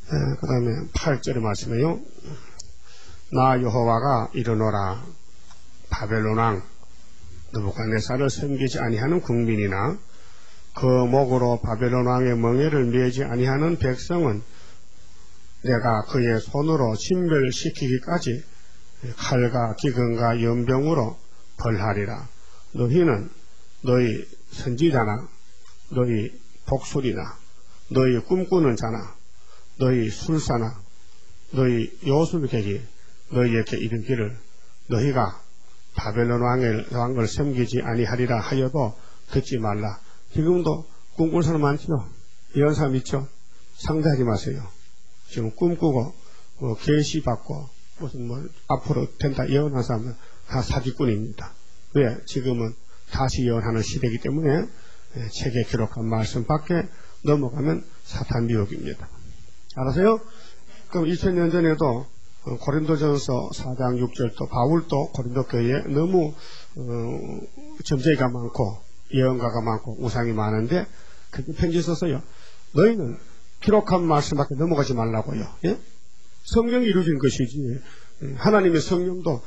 그 다음에 8절의 말씀에요. 나 여호와가 이르노라 바벨론 왕 느부갓네살을 섬기지 아니하는 국민이나 그 목으로 바벨론 왕의 멍에를 메지 아니하는 백성은 내가 그의 손으로 진멸시키기까지 칼과 기근과 연병으로 벌하리라. 너희는 너희 선지자나 너희 복술이나 너희 꿈꾸는 자나 너희 술사나 너희 요술객이 너희에게 이르기를 너희가 바벨론 왕을 섬기지 아니하리라 하여도 듣지 말라. 지금도 꿈꾸는 사람 많죠? 이런 사람 있죠? 상대하지 마세요. 지금 꿈꾸고 계시받고 무슨 앞으로 된다 예언한 사람은 다 사기꾼입니다. 왜? 지금은 다시 예언하는 시대이기 때문에 책에 기록한 말씀 밖에 넘어가면 사탄 미혹입니다. 알아서요? 그럼 2000년 전에도 고린도전서 4장 6절도 바울도 고린도 교회에 너무 점쟁이가 많고 예언가가 많고 우상이 많은데 그렇게 편지 썼어요. 너희는 기록한 말씀 밖에 넘어가지 말라고요. 예? 성경이 이루어진 것이지 하나님의 성령도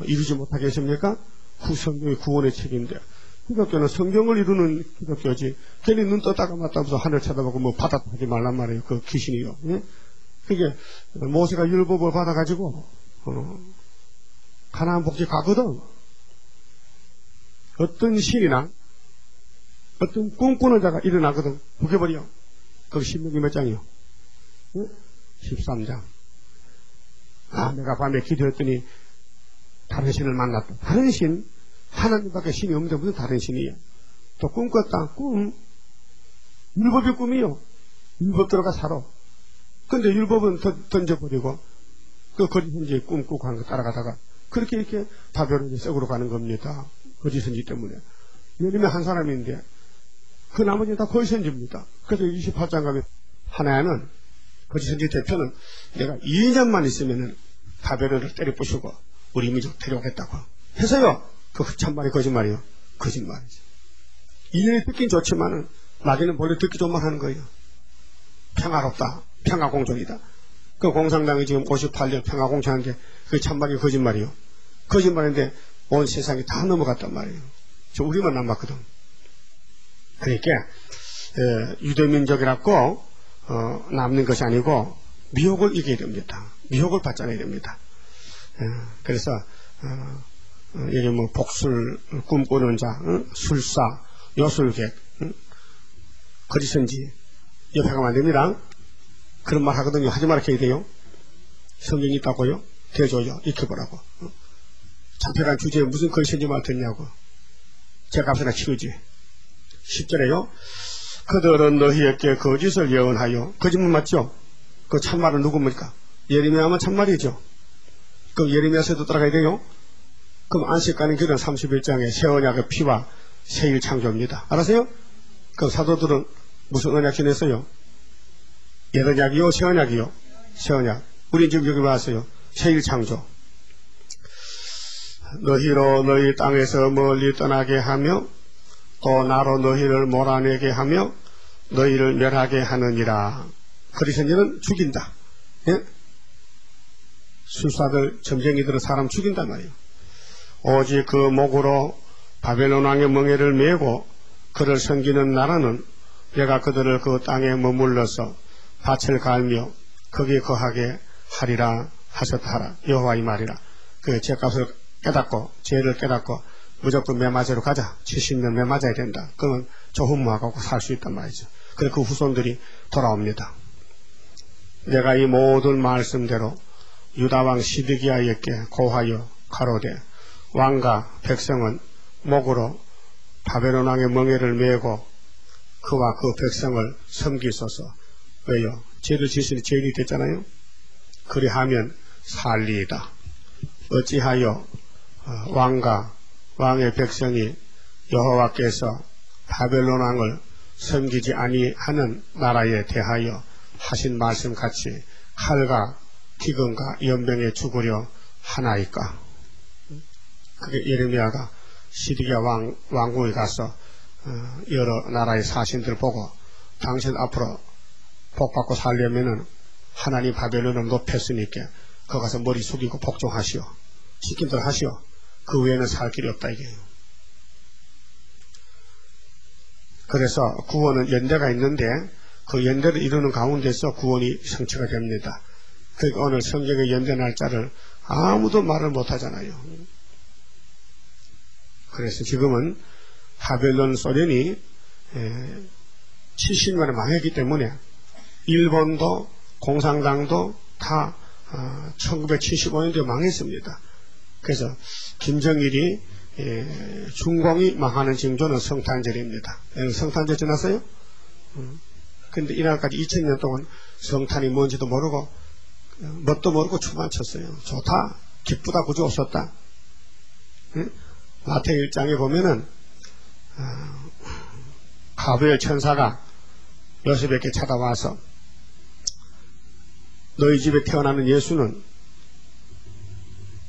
이루지 못하게 했습니까? 그 성경이 구원의 책인데 기독교는 성경을 이루는 기독교지 괜히 눈 떴다가 맞다면서 하늘 쳐다보고 뭐 바다 하지 말란 말이에요. 그 귀신이요. 예? 그게 모세가 율법을 받아가지고 가나안 복지 가거든. 어떤 신이나 어떤 꿈꾸는 자가 일어나거든. 부겨버려. 그 신명기 몇 장이요? 예? 13장. 내가 밤에 기도했더니 다른 신을 만났다. 다른 신? 하나님밖에 신이 없는데 무슨 다른 신이야? 또 꿈꿨다. 꿈? 율법이 꿈이요. 율법 들어가 살아. 근데 율법은 던져버리고 그 거짓 선지에 꿈꾸고 하는 거 따라가다가 그렇게 이렇게 바벨론이 썩으로 가는 겁니다. 거짓 선지 때문에. 예레미야 한 사람인데 그 나머지는 다 거짓 선지입니다. 그래서 28장 가면 하나야는 거짓 선지 대표는 내가 2년만 있으면은 바벨론을 때려 부수고 우리 민족 데려오겠다고 해서요. 그 참말이 거짓말이요. 거짓말이지. 2년이 듣긴 좋지만은 나중에는 본래 듣기 좋은 말 하는 거예요. 평화롭다. 평화공존이다. 그 공산당이 지금 58년 평화공존한 게 그 참말이 거짓말이요. 거짓말인데 온 세상이 다 넘어갔단 말이에요. 저 우리만 남았거든. 그러니까 유대민족이라고 남는 것이 아니고 미혹을 이겨야 됩니다. 미혹을 받잖아야 됩니다. 그래서 여기 뭐 복술 꿈꾸는 자, 술사, 요술객, 거짓 선지 옆에 가면 안 됩니다. 그런 말 하거든요. 하지 말아 해야 돼요. 성경이 있다고요? 대줘요. 익혀보라고. 잡혀간 주제에 무슨 거짓 선지 말 듣냐고. 제값이나 치우지. 10절에요. 그들은 너희에게 거짓을 예언하여, 거짓말 맞죠? 그 참말은 누굽니까? 예레미야면 참말이죠. 그럼 예레미야서도 따라가야 돼요? 그럼 안식가는 길은 31장에 새 언약의 피와 새일 창조입니다. 알았어요? 그럼 사도들은 무슨 언약 지냈어요? 옛 언약이요? 새 언약이요? 새 언약. 우린 지금 여기 왔어요. 새일 창조. 너희로 너희 땅에서 멀리 떠나게 하며 또 나로 너희를 몰아내게 하며 너희를 멸하게 하느니라. 그리스도인은 죽인다. 예? 술사들, 점쟁이들은 사람 죽인단 말이에요. 오직 그 목으로 바벨론 왕의 멍에를 메고 그를 섬기는 나라는 내가 그들을 그 땅에 머물러서 밭을 갈며 거기에 거하게 하리라 하셨다 하라. 여호와의 말이라. 그 죄값을 깨닫고 죄를 깨닫고 무조건 매맞으러 가자. 70년 매맞아야 된다. 그러면 조훈무하고 살 수 있단 말이죠. 그래서 그 후손들이 돌아옵니다. 내가 이 모든 말씀대로 유다왕 시드기야에게 고하여 가로되 왕과 백성은 목으로 바벨론 왕의 멍에를 메고 그와 그 백성을 섬기소서. 왜요? 죄를 지으니 죄인이 됐잖아요. 그리하면 살리이다. 어찌하여 왕과 왕의 백성이 여호와께서 바벨론 왕을 섬기지 아니하는 나라에 대하여 하신 말씀 같이 칼과 기근과 연병에 죽으려 하나이까. 그게 예레미야가 시드기야 왕궁에 가서 여러 나라의 사신들 보고 당신 앞으로 복받고 살려면은 하나님 바벨론을 높였으니까 거기 가서 머리 숙이고 복종하시오. 시킨 대로 하시오. 그 외에는 살 길이 없다 이게요. 그래서 구원은 연대가 있는데 그 연대를 이루는 가운데서 구원이 성취가 됩니다. 그러니까 오늘 성경의 연대 날짜를 아무도 말을 못하잖아요. 그래서 지금은 바벨론 소련이 70년에 망했기 때문에 일본도 공산당도 다 1975년도에 망했습니다. 그래서 김정일이 중공이 망하는 징조는 성탄절입니다. 성탄절 지났어요? 근데 이날까지 2000년 동안 성탄이 뭔지도 모르고 뭣도 모르고 춤만 췄어요. 좋다, 기쁘다, 구주 없었다. 마태복음 1장에 보면은 가브리엘 천사가 요셉에게 찾아와서 너희 집에 태어나는 예수는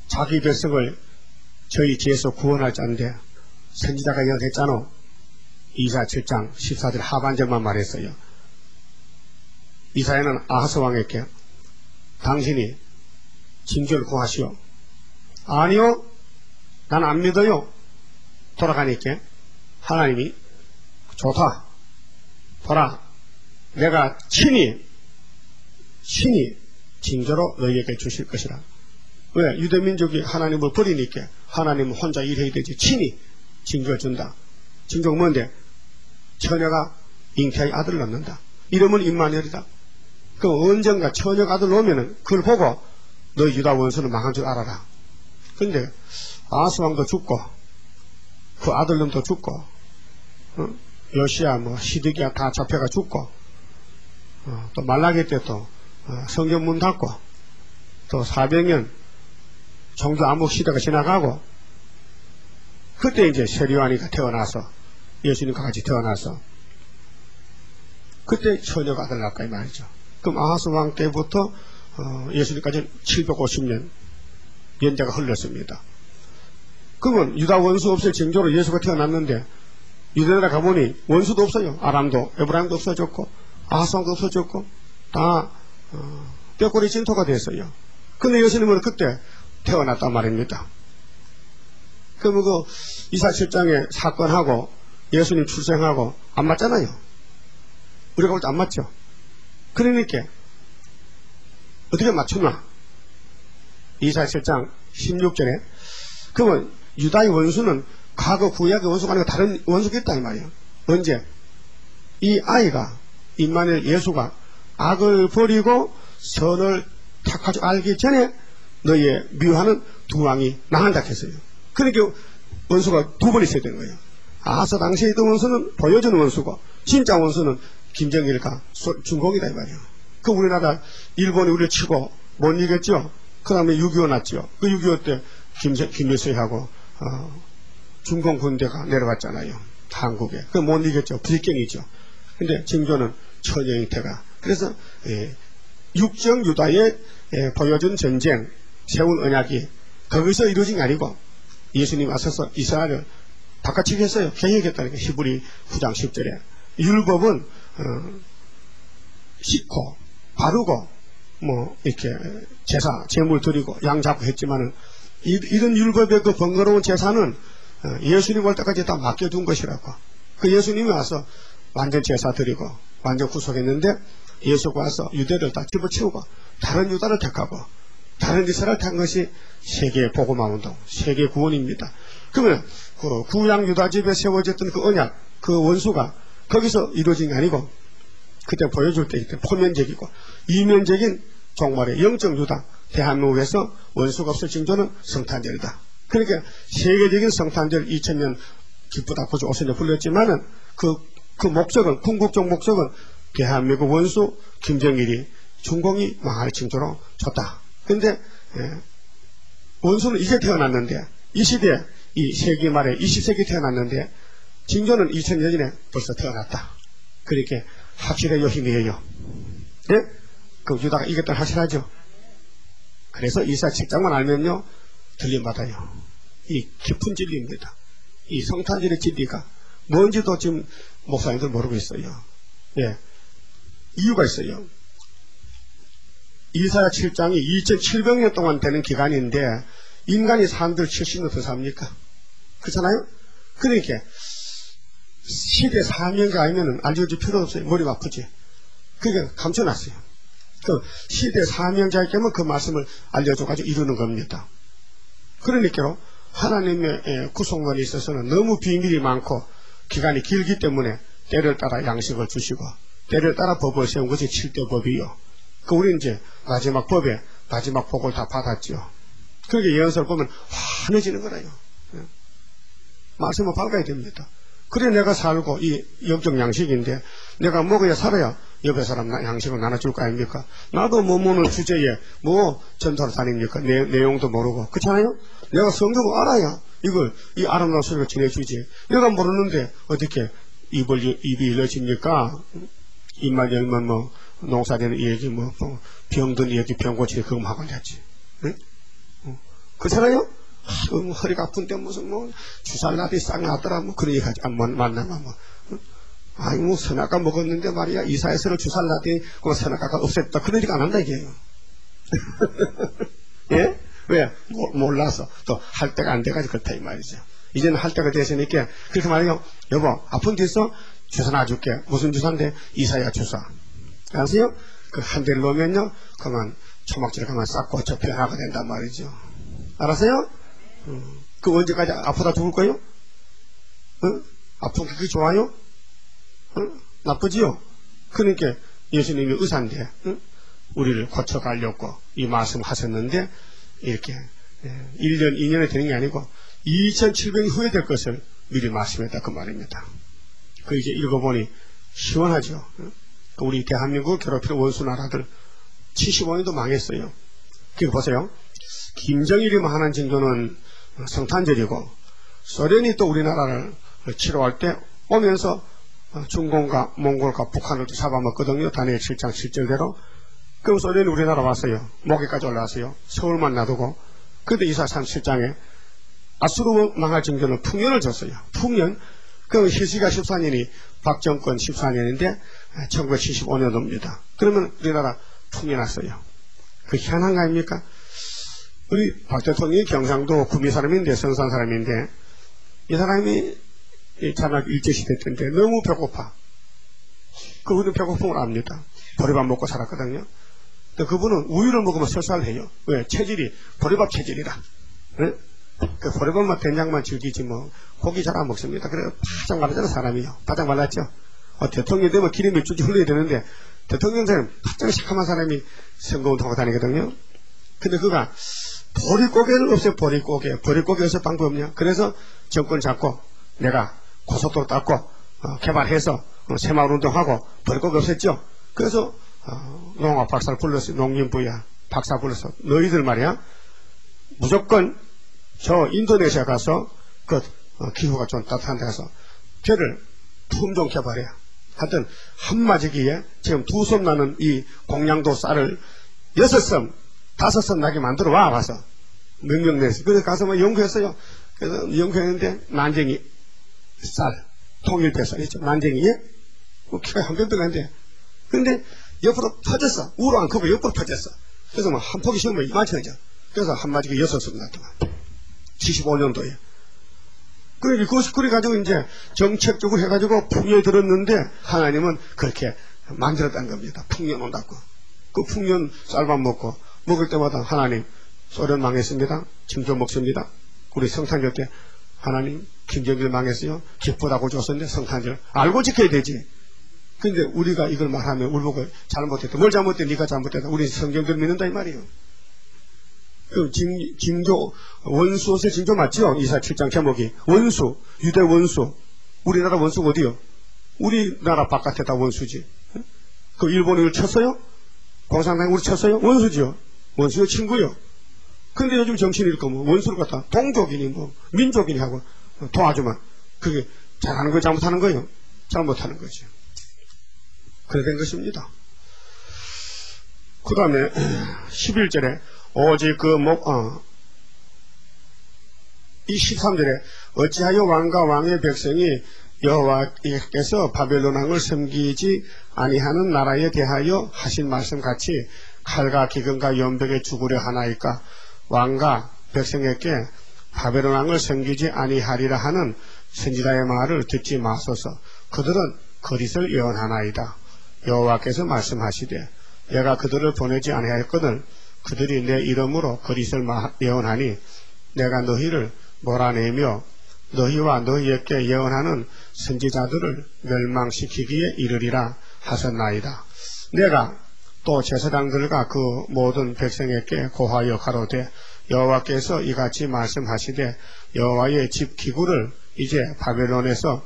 자기 백성을 저희 뒤에서 구원할 자인데 선지자가 예언했잖아. 이사 7장 14절 하반절만 말했어요. 이사야는 아하스 왕에게 당신이 징조를 구하시오. 아니요, 난 안 믿어요. 돌아가니까 하나님이 좋다. 보라, 내가 친히 징조로 너희에게 주실 것이라. 왜? 유대민족이 하나님을 버리니까 하나님은 혼자 일해야 되지. 친히 징조를 준다. 징조가 뭔데? 처녀가 잉태의 아들을 낳는다. 이름은 임마누엘이다. 그럼 언젠가 처녀가 아들 놓으면은 그걸 보고 너희 유다 원수는 망한 줄 알아라. 근데 아하스 왕도 죽고 그 아들놈도 죽고 요시야 시드기야 다 잡혀가 죽고 또 말라기 때 또 성전 문 닫고 또 400년 종교 암흑 시대가 지나가고 그때 이제 세리와니가 태어나서 예수님과 같이 태어나서 그때 처녀가 아들 낳을까 이 말이죠. 그럼 아하스 왕 때부터 예수님까지 750년 연대가 흘렀습니다. 그러면 유다 원수 없을 징조로 예수가 태어났는데 유대나라 가보니 원수도 없어요. 아람도 에브라임도 없어졌고 아하스 왕도 없어졌고 다 뼈꼬리 진토가 됐어요. 근데 예수님은 그때 태어났단 말입니다. 그러면 그 이사 7장의 사건하고 예수님 출생하고 안 맞잖아요. 우리가 볼 때 안 맞죠. 그러니까 어떻게 맞추나? 이사 7장 16절에 그러면 유다의 원수는 과거 구약의 원수가 아니고 다른 원수가 있다 이 말이에요. 언제? 이 아이가 임마누엘 예수가 악을 버리고 선을 택할 줄 알기 전에 너희의 미워하는 두 왕이 나간다 했어요. 그러니까 원수가 두 번 있어야 되는 거예요. 아서 당시에 있던 원수는 보여주는 원수고, 진짜 원수는 김정일과 중공이다, 이 말이에요. 그 우리나라, 일본이 우리를 치고 못 이겼죠? 그 다음에 6.25 났죠? 그 6.25 때 김일성하고, 중공 군대가 내려갔잖아요. 한국에. 그 못 이겼죠? 불경이죠. 근데 징조는 천여인태가. 그래서, 육정유다에 보여준 전쟁, 세운 언약이 거기서 이루어진 게 아니고, 예수님 와서서 이스라엘을 바깥치기 했어요. 개혁했다니까. 히브리 9장 10절에. 율법은, 씻고, 바르고, 이렇게 제사, 제물 드리고, 양 잡고 했지만은, 이런 율법의 그 번거로운 제사는 예수님 올 때까지 다 맡겨둔 것이라고. 그 예수님이 와서 완전 제사 드리고, 완전 구속했는데, 예수가 와서 유대를 다 집어치우고, 다른 유다를 택하고, 다른 이스라엘을 택한 것이 세계 복음화 운동, 세계 구원입니다. 그러면 그 구약 유다 집에 세워졌던 그 언약, 그 원수가 거기서 이루어진 게 아니고 그때 보여줄 때 포면적이고 이면적인 종말의 영적 유다, 대한민국에서 원수가 없을 징조는 성탄절이다. 그러니까 세계적인 성탄절 2000년 기쁘다 고주 오선에 불렸지만은 그 목적은, 궁극적 목적은 대한민국 원수 김정일이 중공이 망할 징조로 줬다. 근데 원수는 이제 태어났는데 이 시대에 이 세기 말에 20세기 태어났는데 징조는 2000년 전에 벌써 태어났다. 그렇게 확실해요, 힘이에요. 예? 그 유다가 이겼던 확실하죠. 그래서 이사 7장만 알면요 들림받아요. 이 깊은 진리입니다. 이 성탄절의 진리가 뭔지도 지금 목사님들 모르고 있어요. 예, 이유가 있어요. 이사야 7장이 2700년 동안 되는 기간인데 인간이 사람들 70년 더 삽니까? 그렇잖아요? 그러니까 시대 사명자 아니면 알려줄 필요 없어요. 머리가 아프지. 그게 감춰놨어요. 그 시대 사명자이기 때문에 그 말씀을 알려줘가지고 이루는 겁니다. 그러니까 하나님의 구속론에 있어서는 너무 비밀이 많고 기간이 길기 때문에 때를 따라 양식을 주시고 때를 따라 법을 세운 것이 7대 법이요. 그 우리 이제 마지막 법에 마지막 복을 다 받았죠. 그렇게 예언서를 보면 환해지는 거라요. 말씀을 밟아야 됩니다. 그래 내가 살고 이 영적 양식인데 내가 먹어야 살아야 옆에 사람 양식을 나눠줄 거 아닙니까? 나도 뭐 먹는 주제에 뭐 전도를 다닙니까? 내용도 모르고 그렇잖아요? 내가 성경을 알아야 이걸 이 아름다운 소리를 전해주지. 내가 모르는데 어떻게 입이 열려집니까? 입만 열면 뭐 농사되는 얘기 뭐 병든 얘기 병 고치기 그거 하고 앉았지. 응? 그렇잖아요? 허리가 아픈데 무슨 뭐 주살나비 싹 났더라 뭐 그런 얘기 하지 만나면 뭐 아니 뭐 선악과 먹었는데 말이야 이사야서를 주살나비 그 선악과가 없앴다 그런 얘기 안 한다 이게요. 예? 왜? 몰라서 또 할 때가 안 돼가지고 그렇다 이 말이죠. 이제는 할 때가 됐으니까 그렇게 말해요. 여보 아픈 데 있어? 주사 놔줄게. 무슨 주사인데? 이사야 주사. 아세요? 그 한 대를 놓으면요 그만 초막지를 그만 싹 고쳐 변화가 된단 말이죠. 알았어요? 그 언제까지 아프다 죽을 거예요? 아픈 게 그게 좋아요? 나쁘지요? 그러니까 예수님이 의사인데 우리를 고쳐가려고 이 말씀을 하셨는데 이렇게 1년 2년에 되는 게 아니고 2700년 후에 될 것을 미리 말씀했다 그 말입니다. 그 이제 읽어보니 시원하죠. 우리 대한민국 괴롭히는 원수 나라들 75년도 망했어요. 그거 보세요. 김정일이만 하는 징조는 성탄절이고 소련이 또 우리나라를 치료할 때 오면서 중공과 몽골과 북한을 또 잡아먹거든요. 다니엘 7장 7절대로. 그럼 소련이 우리나라 왔어요. 목에까지 올라왔어요. 서울만 놔두고. 그런데 이사야 37장에 아수르 망할 징조는 풍년을 줬어요. 풍년. 그 히스기야 14년이 박정권 14년인데 1975년도입니다. 그러면 우리나라 풍년 왔어요. 그 희한한 거 아닙니까? 우리 박 대통령이 경상도 구미 사람인데 선산 사람인데 이 사람이 자막 일제시대 때인데 너무 배고파. 그분은 배고픔을 압니다. 보리밥 먹고 살았거든요. 근데 그분은 우유를 먹으면 설사해요. 왜? 체질이 보리밥 체질이라. 네? 그 보리밥만 된장만 즐기지 뭐 고기 잘 안 먹습니다. 그래서 바짝 말랐잖아 사람이요. 바짝 말랐죠. 대통령 되면 기름 일주일 흘려야 되는데 대통령 사람 바짝 시커먼 사람이 선거운동하고 다니거든요. 근데 그가 보릿고개를 없애 보릿고개. 보릿고개 없앨 방법 없냐? 그래서 정권 잡고 내가 고속도로 닦고 개발해서 새마을 운동하고 별것 없었죠. 그래서 농업 박사를 불렀어요. 농림부야 박사 불러서 너희들 말이야 무조건 저 인도네시아 가서 그 기후가 좀 따뜻한 데 가서 벼를 품종 개발해. 하여튼 한마디기에 지금 2섬 나는 이 공양도 쌀을 6섬 5섬 나게 만들어 와서 명령 내서 그래서 가서 뭐 연구했어요. 그래서 연구했는데 난쟁이 쌀 통일배 쌀 있죠. 난쟁이에 키가 한 뼘도 가는데 근데 옆으로 퍼졌어. 우로 안 크고 옆으로 퍼졌어. 그래서 뭐 한 포기 심으면 이만천이죠. 그래서 한마디기 6섬 났더만 75년도에 그래 가지고 이제 정책적으로 해가지고 풍년이 들었는데 하나님은 그렇게 만들었다는 겁니다. 풍년 온다고. 그 풍년 쌀밥 먹을 때마다 하나님 소련 망했습니다. 징조 먹습니다. 우리 성탄절 때 하나님 김정일 망했어요. 기쁘다고 줬었는데 성탄절 알고 지켜야 되지. 근데 우리가 이걸 말하면 울보고 잘못했다. 뭘 잘못했다. 네가 잘못했다. 우리 성경들 믿는다 이 말이에요. 그 징조 원수옷의 징조 맞죠? 이사 7장 제목이 원수 유대 원수. 우리나라 원수가 어디요? 우리나라 바깥에다 원수지. 그 일본이 우리 쳤어요? 공산당이 우리 쳤어요? 원수지요. 원수요 친구요. 근데 요즘 정신이 뭐 원수를 갖다 동족이니 뭐 민족이니 하고 도와주면 그게 잘하는 거예요? 잘못하는 거예요? 잘못하는 거죠. 그래 된 것입니다. 그 다음에 11절에 오직 이 13절에 어찌하여 왕과 왕의 백성이 여호와께서 바벨론 왕을 섬기지 아니하는 나라에 대하여 하신 말씀 같이 칼과 기근과 연병에 죽으려 하나이까. 왕과 백성에게 바벨론 왕을 섬기지 아니하리라 하는 선지자의 말을 듣지 마소서. 그들은 거짓을 예언하나이다. 여호와께서 말씀하시되 내가 그들을 보내지 아니하였거늘 그들이 내 이름으로 거짓을 예언하니 내가 너희를 몰아내며 너희와 너희에게 예언하는 선지자들을 멸망시키기에 이르리라 하셨나이다. 내가 또 제사장들과 그 모든 백성에게 고하여 가로되 여호와께서 이같이 말씀하시되 여호와의 집 기구를 이제 바벨론에서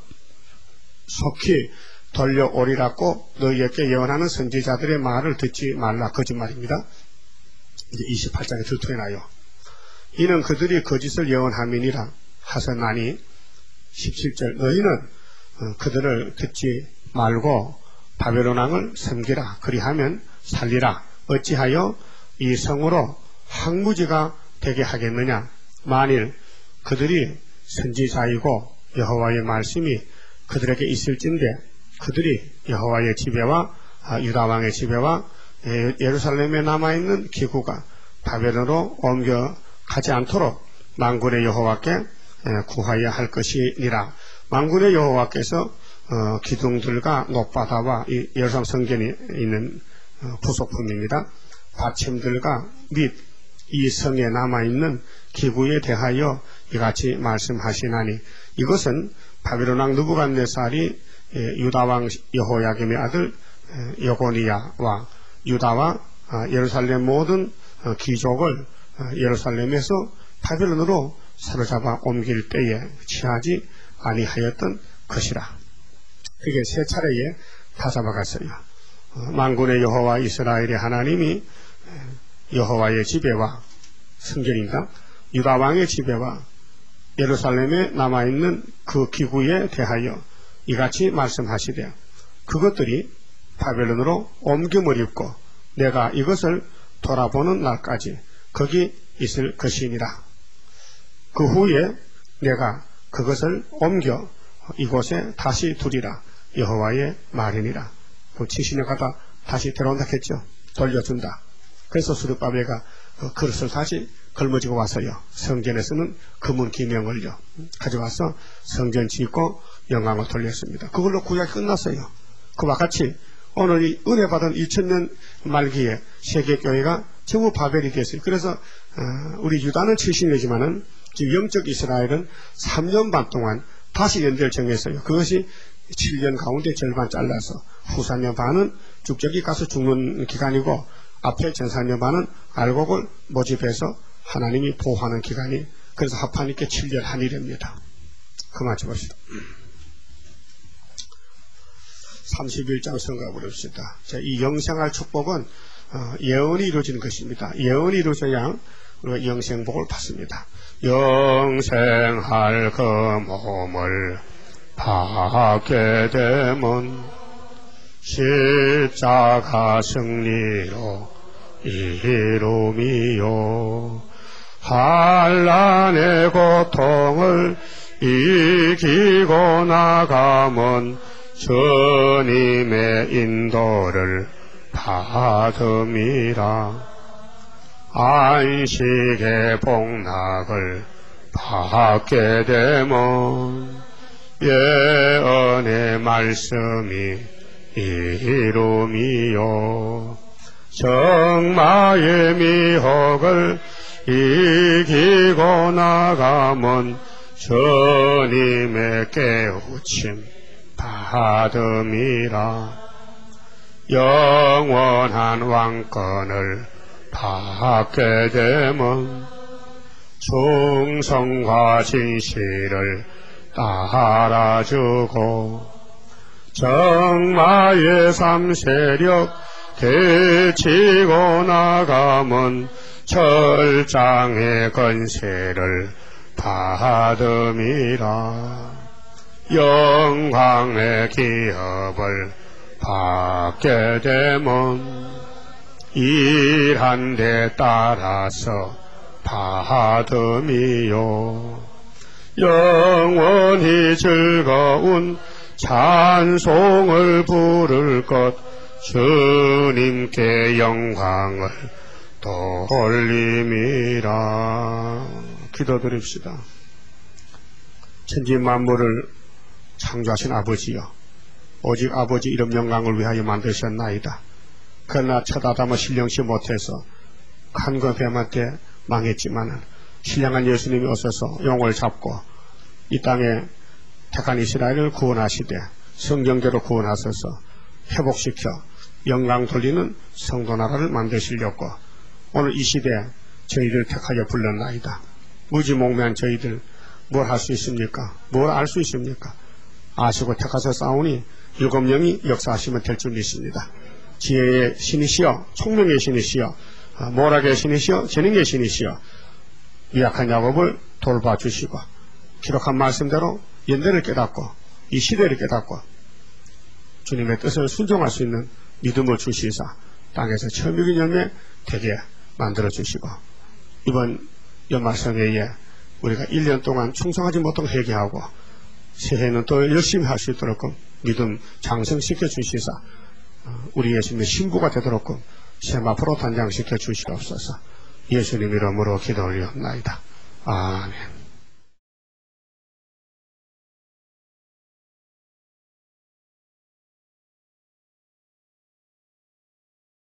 속히 돌려오리라고 너희에게 예언하는 선지자들의 말을 듣지 말라. 거짓말입니다. 이제 28장에 들통해나요. 이는 그들이 거짓을 예언함이니라 하셨나니 17절 너희는 그들을 듣지 말고 바벨론 왕을 섬기라. 그리하면 살리라. 어찌하여 이 성으로 황무지가 되게 하겠느냐. 만일 그들이 선지자이고 여호와의 말씀이 그들에게 있을진데 그들이 여호와의 집에와 유다 왕의 집에와 예루살렘에 남아있는 기구가 바벨론으로 옮겨가지 않도록 만군의 여호와께 구하여야 할 것이니라. 만군의 여호와께서 기둥들과 높바다와 이 예루살렘 성전이 있는 부속품입니다. 받침들과 및 이 성에 남아있는 기구에 대하여 이같이 말씀하시나니 이것은 바벨론 왕 느부갓네살이 유다 왕 여호야김의 아들 여고니야와 유다와 예루살렘 모든 귀족을 예루살렘에서 바벨론으로 사로잡아 옮길 때에 취하지 아니하였던 것이라. 그게 세 차례에 다 잡아갔어요. 만군의 여호와 이스라엘의 하나님이 여호와의 지배와 성전인가 유다 왕의 지배와 예루살렘에 남아있는 그 기구에 대하여 이같이 말씀하시되 그것들이 바벨론으로 옮김을 입고 내가 이것을 돌아보는 날까지 거기 있을 것이니라. 그 후에 내가 그것을 옮겨 이곳에 다시 두리라. 여호와의 말이니라. 그 70년 가다 다시 데려온다 했죠. 돌려준다. 그래서 수르바벨가 그릇을 다시 걸머지고 와서요. 성전에서는 금은 기명을요 가져와서 성전 짓고 영광을 돌렸습니다. 그걸로 구약이 끝났어요. 그와 같이 오늘 이 은혜 받은 2000년 말기에 세계교회가 전부 바벨이 됐어요. 그래서 우리 유다는 70년이지만은 지금 영적 이스라엘은 3년 반 동안 다시 연대를 정했어요. 그것이 7년 가운데 절반 잘라서 후 4년 반은 죽적이 가서 죽는 기간이고 앞에 전 4년 반은 알곡을 모집해서 하나님이 보호하는 기간이 그래서 합하니까 7년 한일입니다. 그만 쳐봅시다. 31장 성가 부릅시다. 자, 이 영생할 축복은 예언이 이루어지는 것입니다. 예언이 이루어져야 우리가 영생복을 받습니다. 영생할 그 몸을 받게 되면 십자가 승리로 이루미요 환난의 고통을 이기고 나가면 주님의 인도를 받음이라 안식의 복락을 받게 되면 예언의 말씀이 이루미요 정마의 미혹을 이기고 나가면 주님의 깨우침 받음이라 영원한 왕권을 받게 되면 충성과 진실을 따라주고 정마의 삼세력 되치고 나가면 철장의 권세를 받음이라 영광의 기업을 받게 되면 일한 데 따라서 받음이요 영원히 즐거운 찬송을 부를 것 주님께 영광을 돌림이라. 기도드립시다. 천지 만물을 창조하신 아버지여, 오직 아버지 이름 영광을 위하여 만드셨나이다. 그러나 첫 아담은 신령치 못해서 한건 뱀한테 망했지만 신령한 예수님이 오셔서 용을 잡고 이 땅에 택한 이스라엘을 구원하시되 성경대로 구원하셔서 회복시켜 영광 돌리는 성도 나라를 만드시려고 오늘 이 시대에 저희들 택하여 불렀나이다. 무지몽매한 저희들 뭘 할 수 있습니까? 뭘 알 수 있습니까? 아시고 택하셔 싸우니 일곱 영이 역사하시면 될 줄 믿습니다. 지혜의 신이시여, 총명의 신이시여, 모락의 신이시여, 재능의 신이시여, 유약한 야곱을 돌봐주시고 기록한 말씀대로 연대를 깨닫고 이 시대를 깨닫고 주님의 뜻을 순종할 수 있는 믿음을 주시사 땅에서 처음이긴 열매 되게 만들어주시고 이번 연말성회에 우리가 1년 동안 충성하지 못한 회개하고 새해는 또 열심히 할 수 있도록 믿음 장성시켜 주시사 우리 예수님의 신부가 되도록 세마포로 단장시켜 주시옵소서. 예수님 이름으로 기도 올려옵나이다. 아멘.